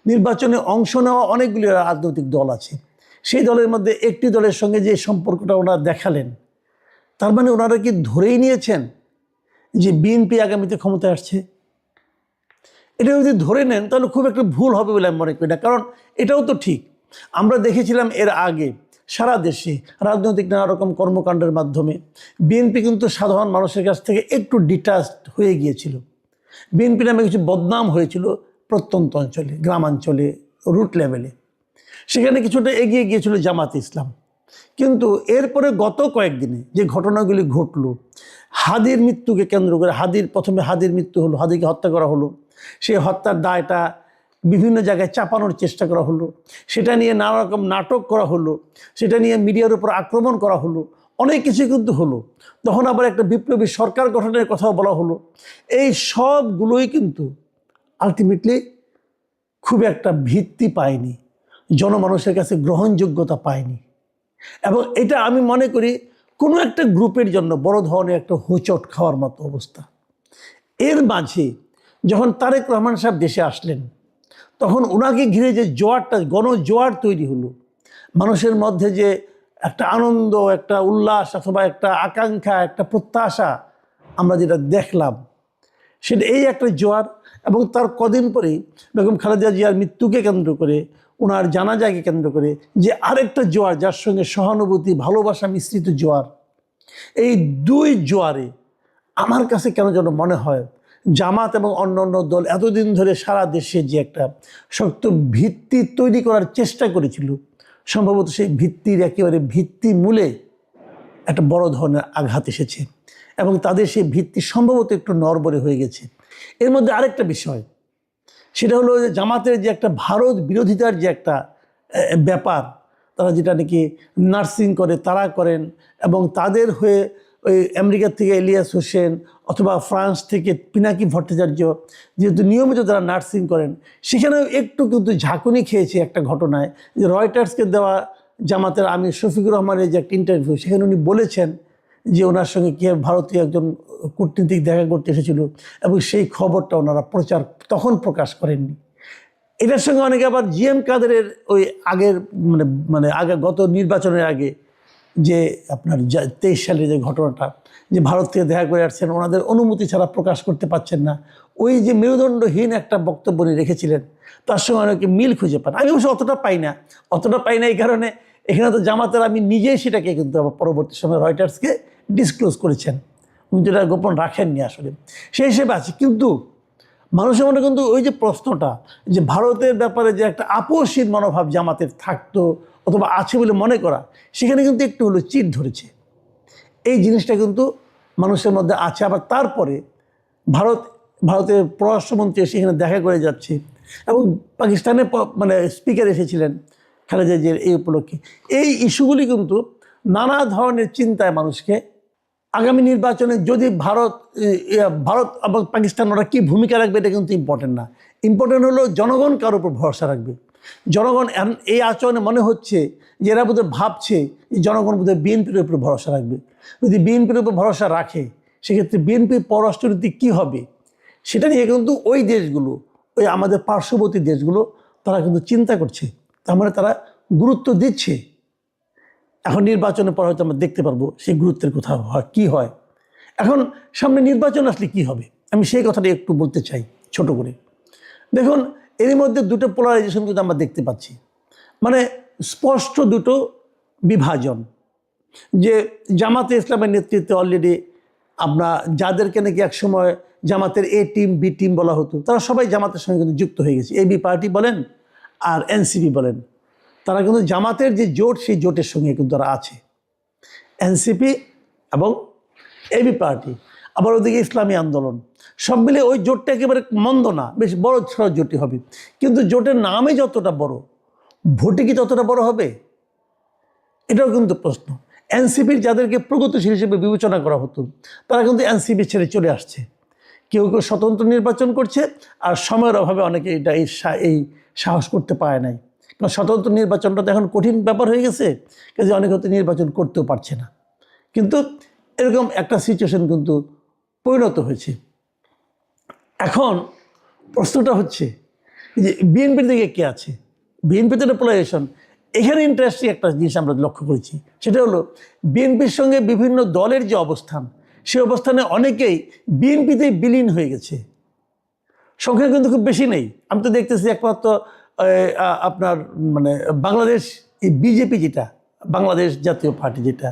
নির্বাচনে অংশ নেওয়া অনেকগুলি রাজনৈতিক দল আছে, সেই দলের মধ্যে একটি দলের সঙ্গে যে সম্পর্কটা ওনারা দেখালেন, তার মানে ওনারা কি ধরেই নিয়েছেন যে বিএনপি আগামীতে ক্ষমতায় আসছে? এটা যদি ধরে নেন তাহলে খুব একটা ভুল হবে বলে আমি মনে করি না, কারণ এটাও তো ঠিক। আমরা দেখেছিলাম এর আগে সারা দেশে রাজনৈতিক নানা রকম কর্মকাণ্ডের মাধ্যমে বিএনপি কিন্তু সাধারণ মানুষের কাছ থেকে একটু ডিটাচড হয়ে গিয়েছিল। বিএনপি নামে কিছু বদনাম হয়েছিল প্রত্যন্ত অঞ্চলে, গ্রামাঞ্চলে, রুট লেভেলে, সেখানে কিছুটা এগিয়ে গিয়েছিল জামাতে ইসলাম। কিন্তু এরপরে গত কয়েকদিনে যে ঘটনাগুলি ঘটলো, হাদির মৃত্যুকে কেন্দ্র করে, প্রথমে হাদির মৃত্যু হলো, হাদিকে হত্যা করা হলো, সেই হত্যার দায়টা বিভিন্ন জায়গায় চাপানোর চেষ্টা করা হলো, সেটা নিয়ে নানা রকম নাটক করা হলো, সেটা নিয়ে মিডিয়ার উপর আক্রমণ করা হলো, অনেক কিছু কিন্তু হলো। তখন আবার একটা বিপ্লবী সরকার গঠনের কথাও বলা হলো। এই সবগুলোই কিন্তু আলটিমেটলি খুব একটা ভিত্তি পায়নি, জনমানুষের কাছে গ্রহণযোগ্যতা পায়নি। এবং এটা আমি মনে করি কোনো একটা গ্রুপের জন্য বড় ধরনের একটা হোঁচট খাওয়ার মতো অবস্থা। এর মাঝে যখন তারেক রহমান সাহেব দেশে আসলেন, তখন ওনাকে ঘিরে যে জোয়ারটা, গণজোয়ার তৈরি হলো, মানুষের মধ্যে যে একটা আনন্দ, একটা উল্লাস অথবা একটা আকাঙ্ক্ষা, একটা প্রত্যাশা আমরা যেটা দেখলাম, সেটা এই একটা জোয়ার। এবং তার কদিন পরেই বেগম খালেদা জিয়ার মৃত্যুকে কেন্দ্র করে, ওনার জানাজাকে কেন্দ্র করে যে আরেকটা জোয়ার, যার সঙ্গে সহানুভূতি, ভালোবাসা মিশ্রিত জোয়ার, এই দুই জোয়ারে আমার কাছে কেন যেন মনে হয় জামাত এবং অন্যান্য দল এতদিন ধরে সারা দেশে যে একটা শক্ত ভিত্তি তৈরি করার চেষ্টা করেছিল, সম্ভবত সেই ভিত্তির একেবারে ভিত্তি মূলে একটা বড় ধরনের আঘাত এসেছে এবং তাদের সেই ভিত্তি সম্ভবত একটু নড়বড়ে হয়ে গেছে। এর মধ্যে আরেকটা বিষয়, সেটা হলো যে জামাতের যে একটা ভারত বিরোধিতার যে একটা ব্যাপার, তারা যেটা নাকি নার্সিং করে তারা করেন, এবং তাদের হয়ে ওই আমেরিকা থেকে ইলিয়াস হোসেন অথবা ফ্রান্স থেকে পিনাকি ভট্টাচার্য যেহেতু নিয়মিত তারা নার্সিং করেন, সেখানেও একটু কিন্তু ঝাঁকুনি খেয়েছে একটা ঘটনায়, যে রয়টার্সকে দেওয়া জামাতের আমির শফিকুর রহমানের যে একটা ইন্টারভিউ, সেখানে উনি বলেছেন যে ওনার সঙ্গে কে ভারতীয় একজন কূটনীতিক দেখা করতে এসেছিল এবং সেই খবরটা ওনারা তখন প্রকাশ করেননি। এটার সঙ্গে অনেকে আবার জিএম কাদেরের ওই আগের মানে আগে গত নির্বাচনের আগে যে আপনার 23 সালের যে ঘটনাটা, যে ভারত থেকে দেখা করে আসছেন, ওনাদের অনুমতি ছাড়া প্রকাশ করতে পারছেন না, ওই যে মেরুদণ্ডহীন একটা বক্তব্য উনি রেখেছিলেন, তার সঙ্গে অনেকে মিল খুঁজে পান। আমি অবশ্য অতটা পাই না এই কারণে এখানে তো জামাতের আমি নিজেই সেটাকে কিন্তু আবার পরবর্তী সময় রয়টার্সকে ডিসক্লোজ করেছেন, উনি যেটা গোপন রাখেননি আসলে, সেই হিসেবে আছে। কিন্তু মানুষের মনে কিন্তু ওই যে প্রশ্নটা, যে ভারতের ব্যাপারে যে একটা আপোষহীন মনোভাব জামাতের থাকতো অথবা আছে বলে মনে করা, সেখানে কিন্তু একটু হলো চিট ধরেছে। এই জিনিসটা কিন্তু মানুষের মধ্যে আছে। আবার তারপরে ভারতের পররাষ্ট্রমন্ত্রী সেখানে দেখা করে যাচ্ছে এবং পাকিস্তানের মানে স্পিকার এসেছিলেন খালেদা জিয়ার এই উপলক্ষে। এই ইস্যুগুলি কিন্তু নানা ধরনের চিন্তায় মানুষকে, আগামী নির্বাচনে যদি ভারত এবং পাকিস্তান ওরা কী ভূমিকা রাখবে এটা কিন্তু ইম্পর্টেন্ট না। ইম্পর্টেন্ট হলো জনগণ কার উপর ভরসা রাখবে। জনগণ এই আচরণে মনে হচ্ছে যে এরা বোধহয় ভাবছে যে জনগণ বোধহয় বিএনপির উপর ভরসা রাখবে। যদি বিএনপির উপর ভরসা রাখে, সেক্ষেত্রে বিএনপির পররাষ্ট্রনীতি কী হবে সেটা নিয়ে কিন্তু ওই দেশগুলো, ওই আমাদের পার্শ্ববর্তী দেশগুলো, তারা কিন্তু চিন্তা করছে। তার মানে তারা গুরুত্ব দিচ্ছে। এখন নির্বাচনের পর হয়তো আমরা দেখতে পারবো সেই গুরুত্বের কোথাও হয় কী হয়। এখন সামনে নির্বাচন আসলে কি হবে, আমি সেই কথাটা একটু বলতে চাই ছোট করে। দেখুন, এর মধ্যে দুটো পোলারাইজেশন কিন্তু আমরা দেখতে পাচ্ছি, মানে স্পষ্ট দুটো বিভাজন। যে জামাতে ইসলামের নেতৃত্বে অলরেডি আমরা যাদেরকে নাকি একসময় জামাতের এ টিম বি টিম বলা হতো, তারা সবাই জামাতের সঙ্গে কিন্তু যুক্ত হয়ে গেছে। এবি পার্টি বলেন আর এনসিপি বলেন, তারা কিন্তু জামাতের যে জোট, সেই জোটের সঙ্গে কিন্তু তারা আছে। এনসিপি এবং এবি পার্টি, আবার ওদিকে ইসলামী আন্দোলন, সব মিলে ওই জোটটা একেবারে মন্দ না, বেশ বড় ছড়া জোটই হবে। কিন্তু জোটের নামে যতটা বড়, ভোটে কি ততটা বড় হবে, এটাও কিন্তু প্রশ্ন। এনসিপির যাদেরকে প্রগতিশীল হিসেবে বিবেচনা করা হতো, তারা কিন্তু এনসিপি ছেড়ে চলে আসছে। কেউ কেউ স্বতন্ত্র নির্বাচন করছে, আর সময়ের অভাবে অনেকে এই সাহস করতে পারে নাই। কারণ স্বতন্ত্র নির্বাচনটা তো এখন কঠিন ব্যাপার হয়ে গেছে, কাজে অনেকে হয়তো নির্বাচন করতেও পারছে না। কিন্তু এরকম একটা সিচুয়েশন কিন্তু পরিণত হয়েছে। এখন প্রশ্নটা হচ্ছে যে বিএনপির দিকে কে আছে, বিএনপিতে একটা পোলারাইজেশন। এখানে ইন্টারেস্টিং একটা জিনিস আমরা লক্ষ্য করেছি, সেটা হলো বিএনপির সঙ্গে বিভিন্ন দলের যে অবস্থান, সেই অবস্থানে অনেকেই বিএনপিতেই বিলীন হয়ে গেছে। সংখ্যা কিন্তু খুব বেশি নেই। আমি তো দেখতেছি একমাত্র আপনার মানে বাংলাদেশ বিজেপি, যেটা বাংলাদেশ জাতীয় পার্টি, যেটা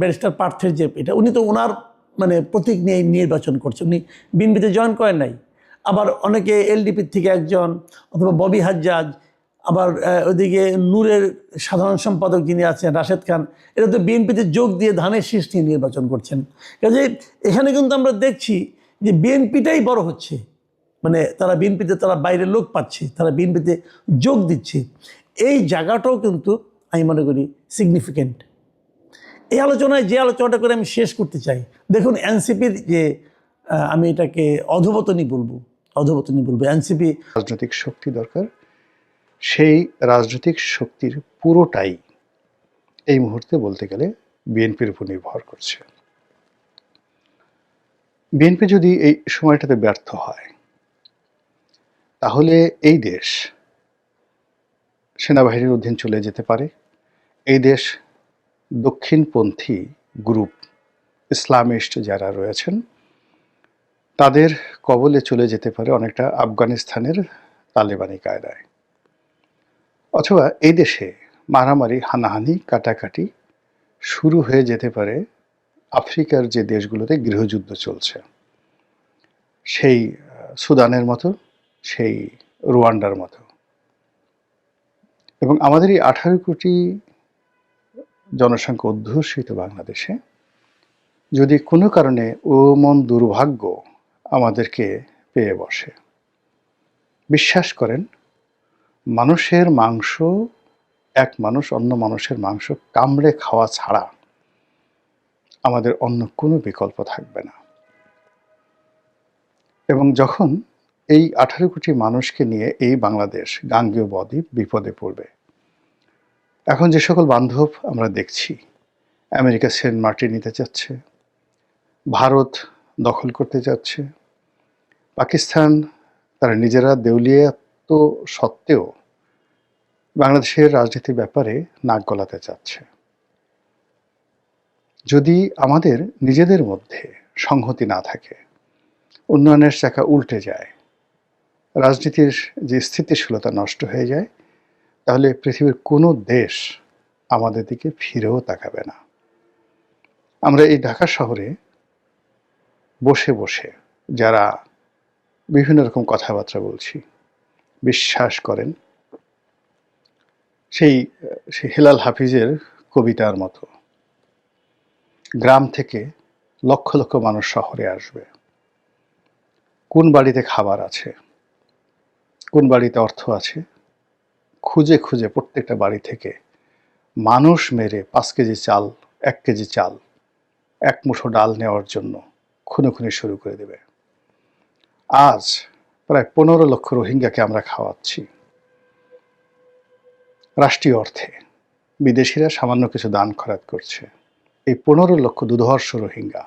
ব্যারিস্টার পার্থের যে এটা, উনি তো ওনার মানে প্রতীক নিয়ে নির্বাচন করছে, উনি বিএনপিতে জয়েন করেন নাই। আবার অনেকে এলডিপির থেকে একজন, অথবা ববি হাজ্জাজ, আবার ওইদিকে নূরের সাধারণ সম্পাদক যিনি আছেন রাশেদ খান, এরা তো বিএনপিতে যোগ দিয়ে ধানের শীষ নিয়ে নির্বাচন করছেন। কাজে এখানে কিন্তু আমরা দেখছি যে বিএনপিটাই বড় হচ্ছে, মানে তারা বিএনপিতে তারা বাইরের লোক পাচ্ছে, তারা বিএনপিতে যোগ দিচ্ছে। এই জায়গাটাও কিন্তু আমি মনে করি সিগনিফিক্যান্ট। এই আলোচনায় যে আলোচনাটা করে আমি শেষ করতে চাই, দেখুন এনসিপির যে আমি এটাকে অধোবতনী বলবো এনসিপি রাজনৈতিক শক্তি দরকার, সেই রাজনৈতিক শক্তির পুরোটাই এই মুহূর্তে বলতে গেলে বিএনপির উপর নির্ভর করছে। বিএনপি যদি এই সময়টাতে ব্যর্থ হয়, তাহলে এই দেশ সেনাবাহিনীর অধীন চলে যেতে পারে এই দেশ দক্ষিণপন্থী গ্রুপ, ইসলামিস্ট যারা রয়েছেন, তাদের কবলে চলে যেতে পারে অনেকটা আফগানিস্তানের তালেবানি কায়দায়। অথবা এই দেশে মারামারি, হানাহানি, কাটাকাটি শুরু হয়ে যেতে পারে আফ্রিকার যে দেশগুলোতে গৃহযুদ্ধ চলছে, সেই সুদানের মতো, সেই রুয়ান্ডার মতো। এবং আমাদের এই 18 কোটি জনসংখ্যা অধ্যুষিত বাংলাদেশে যদি কোনো কারণে মন দুর্ভাগ্য আমাদেরকে পেয়ে বসে, বিশ্বাস করেন, মানুষের মাংস, এক মানুষ অন্য মানুষের মাংস কামড়ে খাওয়া ছাড়া আমাদের অন্য কোনো বিকল্প থাকবে না। এবং যখন এই 18 কোটি মানুষকে নিয়ে এই বাংলাদেশ, গাঙ্গেয় বদ্বীপ বিপদে পড়বে, এখন যে সকল বান্ধব আমরা দেখছি, আমেরিকা সেন্ট মার্টিন নিতে চাচ্ছে, ভারত দখল করতে যাচ্ছে, পাকিস্তান তারা নিজেরা দেউলিয়াত্ব সত্ত্বেও বাংলাদেশের রাজনীতির ব্যাপারে নাক গলাতে চাচ্ছে। যদি আমাদের নিজেদের মধ্যে সংহতি না থাকে, উন্নয়নের চাকা উল্টে যায়, রাজনীতির যে স্থিতিশীলতা নষ্ট হয়ে যায়, তাহলে পৃথিবীর কোনো দেশ আমাদের দিকে ফিরেও তাকাবে না। আমরা এই ঢাকা শহরে বসে বসে যারা বিভিন্ন রকম কথাবার্তা বলছি, বিশ্বাস করেন সেই হেলাল হাফিজের কবিতার মতো গ্রাম থেকে লক্ষ লক্ষ মানুষ শহরে আসবে। কোন বাড়িতে খাবার আছে, কোন বাড়িতে অর্থ আছে, খুঁজে খুঁজে প্রত্যেকটা বাড়ি থেকে মানুষ মেরে 5 কেজি চাল, 1 কেজি চাল, 1 মুঠো ডাল নেওয়ার জন্য খুনোখুনি শুরু করে দেবে। আজ প্রায় 15 লক্ষ রোহিঙ্গাকে আমরা খাওয়াচ্ছি রাষ্ট্রীয় অর্থে। বিদেশিরা সামান্য কিছু দান খয়রাত করছে। এই 15 লক্ষ দুর্ধর্ষ রোহিঙ্গা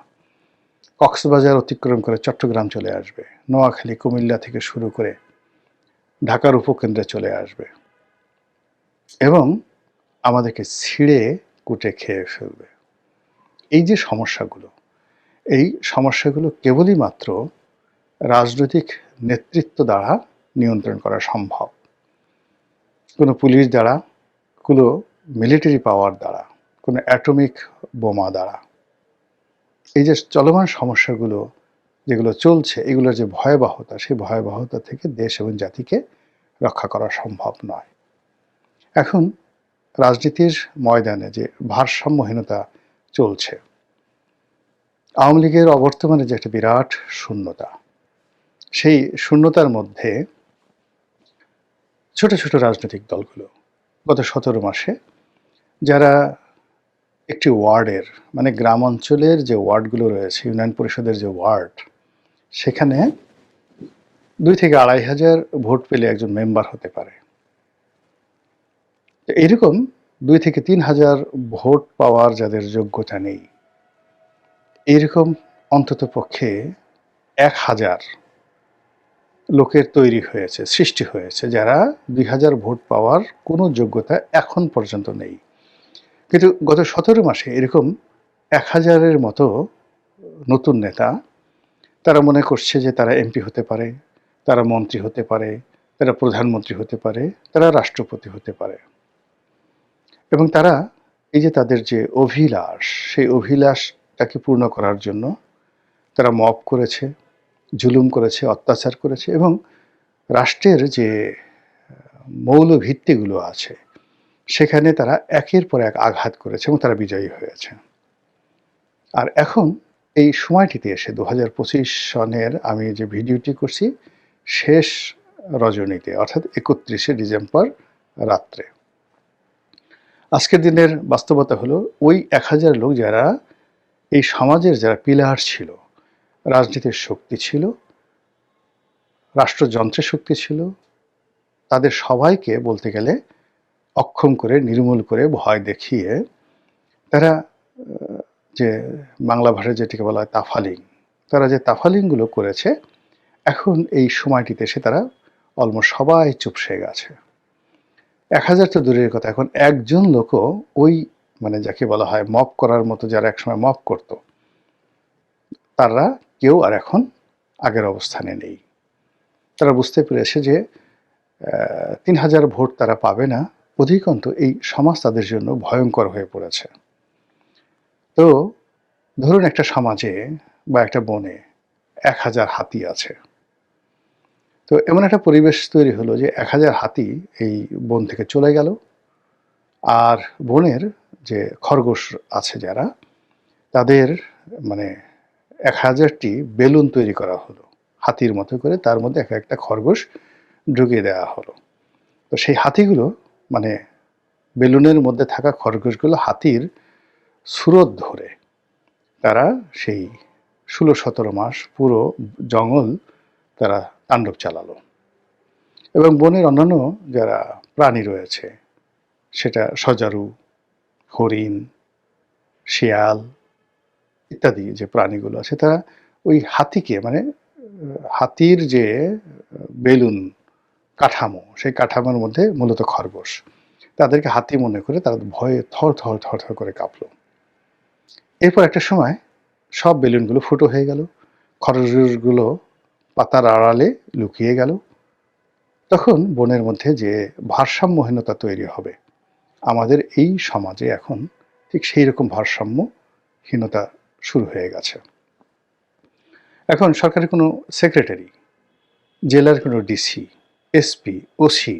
কক্সবাজার অতিক্রম করে চট্টগ্রাম চলে আসবে, নোয়াখালী, কুমিল্লা থেকে শুরু করে ঢাকার উপকেন্দ্রে চলে আসবে এবং আমাদেরকে ছিঁড়ে কুটে খেয়ে ফেলবে। এই যে সমস্যাগুলো, এই সমস্যাগুলো কেবলই মাত্র রাজনৈতিক নেতৃত্ব দ্বারা নিয়ন্ত্রণ করা সম্ভব। কোনো পুলিশ দ্বারা, কোনো মিলিটারি পাওয়ার দ্বারা, কোনো অ্যাটমিক বোমা দ্বারা। এই যে চলমান সমস্যাগুলো যেগুলো চলছে, এগুলোর যে ভয়াবহতা, সেই ভয়াবহতা থেকে দেশ এবং জাতিকে রক্ষা করা সম্ভব নয়। এখন রাজনীতির ময়দানে যে ভারসাম্যহীনতা চলছে, আওয়ামী লীগের অবর্তমানে যে একটা বিরাট শূন্যতা, সেই শূন্যতার মধ্যে ছোট ছোট রাজনৈতিক দলগুলো গত 17 মাসে যারা একটি ওয়ার্ডের, মানে গ্রাম অঞ্চলের যে ওয়ার্ডগুলো রয়েছে, ইউনিয়ন পরিষদের যে ওয়ার্ড, সেখানে 2 থেকে 2.5 হাজার ভোট পেলে একজন মেম্বার হতে পারে। এরকম 2 থেকে 3 হাজার ভোট পাওয়ার যাদের যোগ্যতা নেই, এরকম অন্তত পক্ষে 1000 লোকের তৈরি হয়েছে, সৃষ্টি হয়েছে, যারা 2000 ভোট পাওয়ার কোনো যোগ্যতা এখন পর্যন্ত নেই। কিন্তু গত 17 মাসে এরকম 1000-এর মতো নতুন নেতা, তারা মনে করছে যে তারা এমপি হতে পারে, তারা মন্ত্রী হতে পারে, তারা প্রধানমন্ত্রী হতে পারে, তারা রাষ্ট্রপতি হতে পারে। এবং তারা এই যে তাদের যে অভিলাষ, সেই অভিলাষটাকে পূর্ণ করার জন্য তারা মব করেছে, জুলুম করেছে, অত্যাচার করেছে এবং রাষ্ট্রের যে মৌল ভিত্তিগুলো আছে সেখানে তারা একের পর এক আঘাত করেছে এবং তারা বিজয়ী হয়েছে। আর এখন এই সময়টিতে এসে 2025 সনের আমি যে ভিডিওটি করছি, শেষ রজনীতে, অর্থাৎ 31শে ডিসেম্বর রাত্রে, আজকের দিনের বাস্তবতা হলো ওই 1000 লোক যারা এই সমাজের যারা পিলার ছিল, রাজনীতির শক্তি ছিল, রাষ্ট্রযন্ত্রের শক্তি ছিল, তাদের সবাইকে বলতে গেলে অক্ষম করে, নির্মূল করে, ভয় দেখিয়ে তারা যে বাংলা ভাষায় যেটিকে বলা হয় তাফালিং, তারা যে তাফালিংগুলো করেছে, এখন এই সময়টিতে এসে তারা অলমোস্ট সবাই চুপসে গেছে। 1000 তো দূরের কথা, এখন একজন লোকও ওই মানে যাকে বলা হয় মব করার মতো, যারা একসময় মব করতো, তারা কেউ আর এখন আগের অবস্থানে নেই। তারা বুঝতে পেরেছে যে 3000 ভোট তারা পাবে না, অধিকন্তু এই সমাজ তাদের জন্য ভয়ঙ্কর হয়ে পড়েছে। তো ধরুন একটা সমাজে বা একটা বনে 1000 হাতি আছে। তো এমন একটা পরিবেশ তৈরি হলো যে 1000 হাতি এই বন থেকে চলে গেল, আর বনের যে খরগোশ আছে যারা, তাদের মানে 1000টি বেলুন তৈরি করা হলো হাতির মতো করে, তার মধ্যে এক একটা খরগোশ ঢুকিয়ে দেওয়া হলো। তো সেই হাতিগুলো মানে বেলুনের মধ্যে থাকা খরগোশগুলো হাতির সুরত ধরে তারা সেই 16-17 মাস পুরো জঙ্গল তারা তাণ্ডব চালালো। এবং বনের অন্যান্য যারা প্রাণী রয়েছে, সেটা সজারু, হরিণ, শিয়াল ইত্যাদি যে প্রাণীগুলো আছে, তারা ওই হাতিকে মানে হাতির যে বেলুন কাঠামো, সেই কাঠামোর মধ্যে মূলত খরগোশ, তাদেরকে হাতি মনে করে তারা ভয়ে থর থর থর থর করে কাঁপলো। এরপর একটা সময় সব বেলুনগুলো ফুটো হয়ে গেল, খরগোশগুলো পাতার আড়ালে লুকিয়ে গেল। তখন বনের মধ্যে যে ভারসাম্যহীনতা তৈরি হবে, আমাদের এই সমাজে এখন ঠিক সেই রকম ভারসাম্যহীনতা শুরু হয়ে গেছে। এখন সরকারের কোনো সেক্রেটারি, জেলার কোনো DC, SP, OC,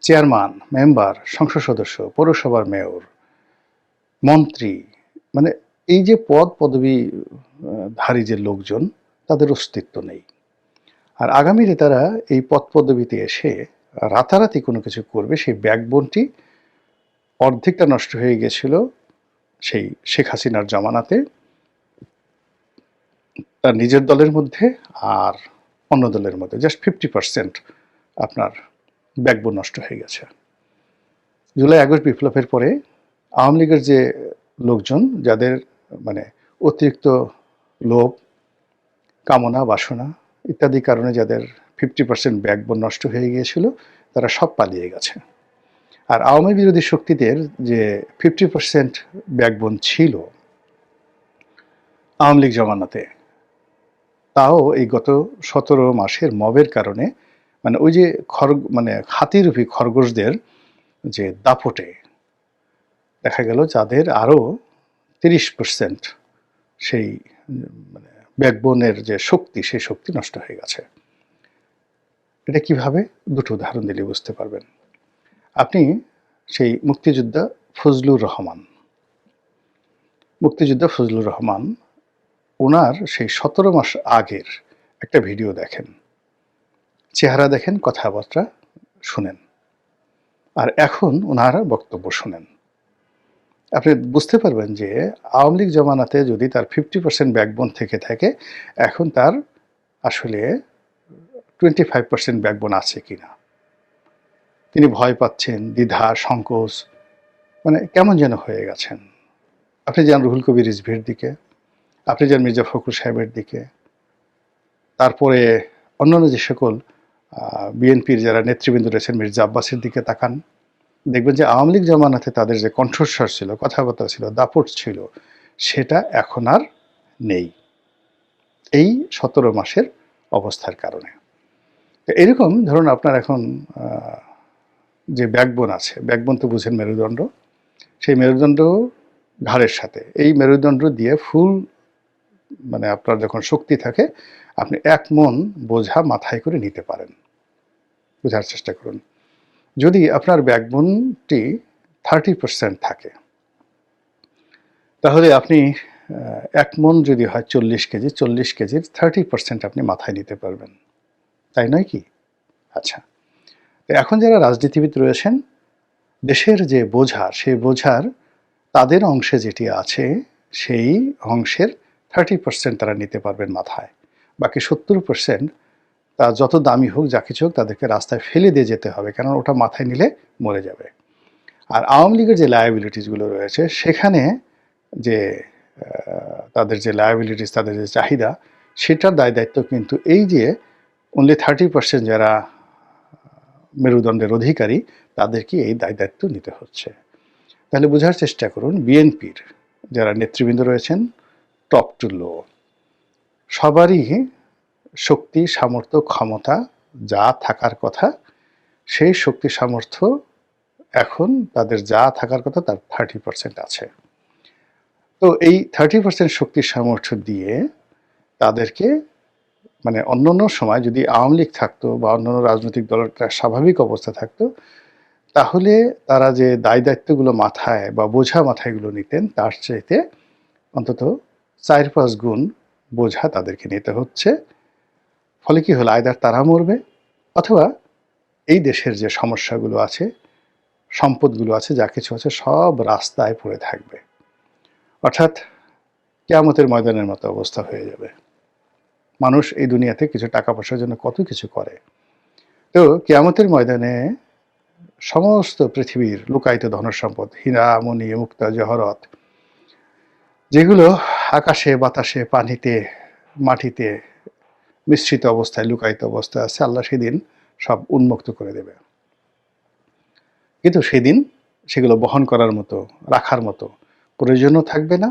chairman, member, সংসদ সদস্য, পৌরসভার মেয়র, মন্ত্রী, মানে এই যে পদ পদবী ধারী যে লোকজন, তাদের অস্তিত্ব নেই। আর আগামীতে তারা এই পদ পদবীতে এসে রাতারাতি কোনো কিছু করবে, সেই ব্যাকবোনটি অর্ধেকটা নষ্ট হয়ে গেছিল সেই শেখ হাসিনার জমানাতে, তার নিজের দলের মধ্যে আর অন্য দলের মধ্যে জাস্ট 50% আপনার ব্যাকবোন নষ্ট হয়ে গেছে। জুলাই আগস্ট বিপ্লবের পরে আওয়ামী লীগের যে লোকজন, যাদের মানে অতিরিক্ত লোভ, কামনা, বাসনা ইত্যাদি কারণে যাদের 50% ব্যাকবোন নষ্ট হয়ে গিয়েছিল, তারা সব পালিয়ে গেছে। আর আওয়ামী বিরোধী শক্তিদের যে 50% ব্যাকবোন ছিল আওয়ামী লীগ জমানাতে, তাও এই গত 17 মাসের মবের কারণে মানে ওই যে মানে হাতিরূপী খরগোশদের যে দাপটে দেখা গেল যাদের আরও 30% সেই মানে ব্যাকবোনের যে শক্তি, সেই শক্তি নষ্ট হয়ে গেছে। এটা কিভাবে? দুটো উদাহরণ দিলে বুঝতে পারবেন। আপনি সেই মুক্তিযোদ্ধা ফজলুর রহমান, ওনার সেই 17 মাস আগের একটা ভিডিও দেখেন, চেহারা দেখেন, কথাবার্তা শুনেন, আর এখন ওনার বক্তব্য শুনেন। আপনি বুঝতে পারবেন যে আওয়ামী লীগ জমানাতে যদি তার 50% ব্যাকবোন থেকে থাকে, এখন তার আসলে 25% ব্যাকবোন আছে কিনা। তিনি ভয় পাচ্ছেন, দ্বিধা, সংকোচ, মানে কেমন যেন হয়ে গেছেন। আপনি যান রুহুল কবির রিজভীর দিকে, আপনি যান মির্জা ফখরুল সাহেবের দিকে, তারপরে অন্যান্য যে সকল বিএনপির যারা নেতৃবৃন্দ রয়েছেন, মির্জা আব্বাসের দিকে তাকান, দেখবেন যে আওয়ামী লীগ জমানাতে তাদের যে কণ্ঠস্বর ছিল, কথাবার্তা ছিল, দাপট ছিল, সেটা এখন আর নেই এই 17 মাসের অবস্থার কারণে। এরকম ধরুন আপনার এখন যে ব্যাকবোন আছে, ব্যাকবোন তো বুঝেন মেরুদণ্ড, সেই মেরুদণ্ড ঘাড়ের সাথে, এই মেরুদণ্ড দিয়ে ফুল মানে আপনার যখন শক্তি থাকে, আপনি 1 মন বোঝা মাথায় করে নিতে পারেন। বোঝার চেষ্টা করুন। যদি আপনার ব্যাকবোনটি 30% থাকে, তাহলে আপনি 1 মন যদি হয় 40 কেজি, 40 কেজির 30% আপনি মাথায় নিতে পারবেন, তাই নয় কি? আচ্ছা, এখন যারা রাজনীতিবিদ রয়েছেন, দেশের যে বোঝা, সেই বোঝার তাদের অংশে যেটি আছে, সেই অংশের 30% তারা নিতে পারবেন মাথায়। বাকি 70% তা যত দামি হোক, যা কিছু হোক, তাদেরকে রাস্তায় ফেলে দিয়ে যেতে হবে, কারণ ওটা মাথায় নিলে মরে যাবে। আর আওয়ামী লীগের যে লায়াবিলিটিসগুলো রয়েছে, সেখানে যে তাদের যে লায়াবিলিটিস, তাদের যে চাহিদা, সেটার দায় দায়িত্ব কিন্তু এই যে অনলি 30% যারা মেরুদণ্ডের অধিকারী, তাদেরকে এই দায় দায়িত্ব নিতে হচ্ছে। তাহলে বোঝার চেষ্টা করুন, বিএনপির যারা নেতৃবৃন্দ রয়েছেন, টপ টু লো, সবারই শক্তি, সামর্থ্য, ক্ষমতা যা থাকার কথা, সেই শক্তি সামর্থ্য এখন তাদের যা থাকার কথা তার 30% আছে। তো এই 30% শক্তি সামর্থ্য দিয়ে তাদেরকে, মানে অন্যান্য সময় যদি আওয়ামী লীগ থাকতো বা অন্যান্য রাজনৈতিক দলের একটা স্বাভাবিক অবস্থা থাকতো, তাহলে তারা যে দায় দায়িত্বগুলো মাথায় বা বোঝা মাথায়গুলো নিতেন, তার চাইতে অন্তত 4-5 গুণ বোঝা তাদেরকে নিতে হচ্ছে। ফলে কি হলো, আয়দার তারা মরবে, অথবা এই দেশের যে সমস্যাগুলো আছে, সম্পদগুলো আছে, যা কিছু আছে, সব রাস্তায় পড়ে থাকবে। অর্থাৎ কিয়ামতের ময়দানের মতো অবস্থা হয়ে যাবে। মানুষ এই দুনিয়াতে কিছু টাকা পয়সার জন্য কত কিছু করে, তো কিয়ামতের ময়দানে সমস্ত পৃথিবীর লুকায়িত ধনসম্পদ, হীরা, মণি, মুক্তা, জহরত, যেগুলো আকাশে, বাতাসে, পানিতে, মাটিতে মিশ্রিত অবস্থায়, লুকায়িত অবস্থায় আছে, আল্লাহ সেদিন সব উন্মুক্ত করে দেবে। কিন্তু সেদিন সেগুলো বহন করার মতো, রাখার মতো প্রয়োজনও থাকবে না,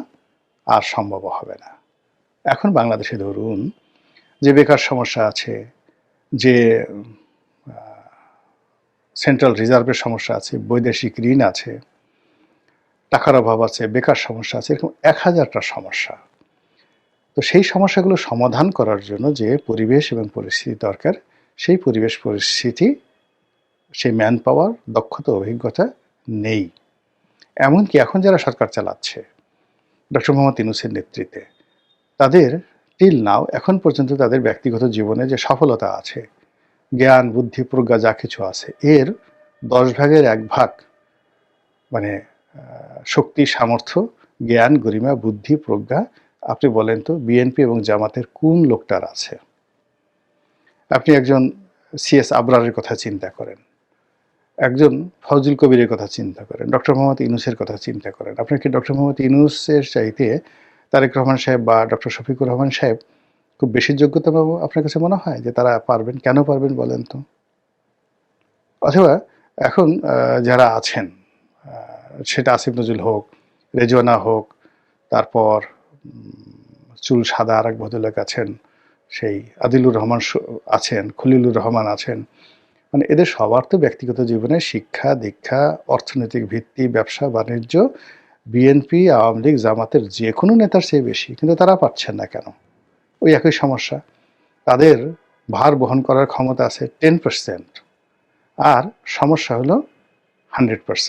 আর সম্ভব হবে না। এখন বাংলাদেশে ধরুন যে বেকার সমস্যা আছে, যে সেন্ট্রাল রিজার্ভের সমস্যা আছে, বৈদেশিক ঋণ আছে, টাকার অভাব আছে, বেকার সমস্যা আছে, এরকম 1000টা সমস্যা। তো সেই সমস্যাগুলো সমাধান করার জন্য যে পরিবেশ এবং পরিস্থিতি দরকার, সেই পরিবেশ পরিস্থিতি, সেই ম্যান পাওয়ার, দক্ষতা, অভিজ্ঞতা নেই। এমনকি এখন যারা সরকার চালাচ্ছে ডক্টর মোহাম্মদ ইউনূসের নেতৃত্বে, তাদের টিল নাও, এখন পর্যন্ত তাদের ব্যক্তিগত জীবনে যে সফলতা আছে, জ্ঞান, বুদ্ধি, প্রজ্ঞা যা কিছু আছে, এর 10 ভাগের 1 ভাগ, মানে শক্তি, সামর্থ্য, জ্ঞান, গরিমা, বুদ্ধি, প্রজ্ঞা, আপনি বলেন তো বিএনপি এবং জামাতের কোন লোকটার আছে? আপনি একজন সিএস আবরারের কথা চিন্তা করেন, একজন ফজল কবিরের কথা চিন্তা করেন, ডক্টর মোহাম্মদ ইউনূসের কথা চিন্তা করেন। আপনার কি ডক্টর মোহাম্মদ ইউনূসের চাইতে তারেক রহমান সাহেব বা ডক্টর শফিকুর রহমান সাহেব খুব বেশি যোগ্যতা পাবো আপনার কাছে মনে হয় যে তারা পারবেন? কেন পারবেন বলেন তো? অথবা এখন যারা আছেন, সেটা আসিফ নজরুল হোক, রেজওয়ানা হোক, তারপর চুল সাদা আর এক ভদ্রলোক আছেন, সেই আদিলুর রহমান আছেন, খলিলুর রহমান আছেন, মানে এদের সবার তো ব্যক্তিগত জীবনে শিক্ষা, দীক্ষা, অর্থনৈতিক ভিত্তি, ব্যবসা বাণিজ্য বিএনপি, আওয়ামী লীগ, জামাতের যে কোনো নেতার চেয়ে বেশি, কিন্তু তারা পাচ্ছেন না কেন? ওই একই সমস্যা, তাদের ভার বহন করার ক্ষমতা আছে 10%, আর সমস্যা হলো 100%।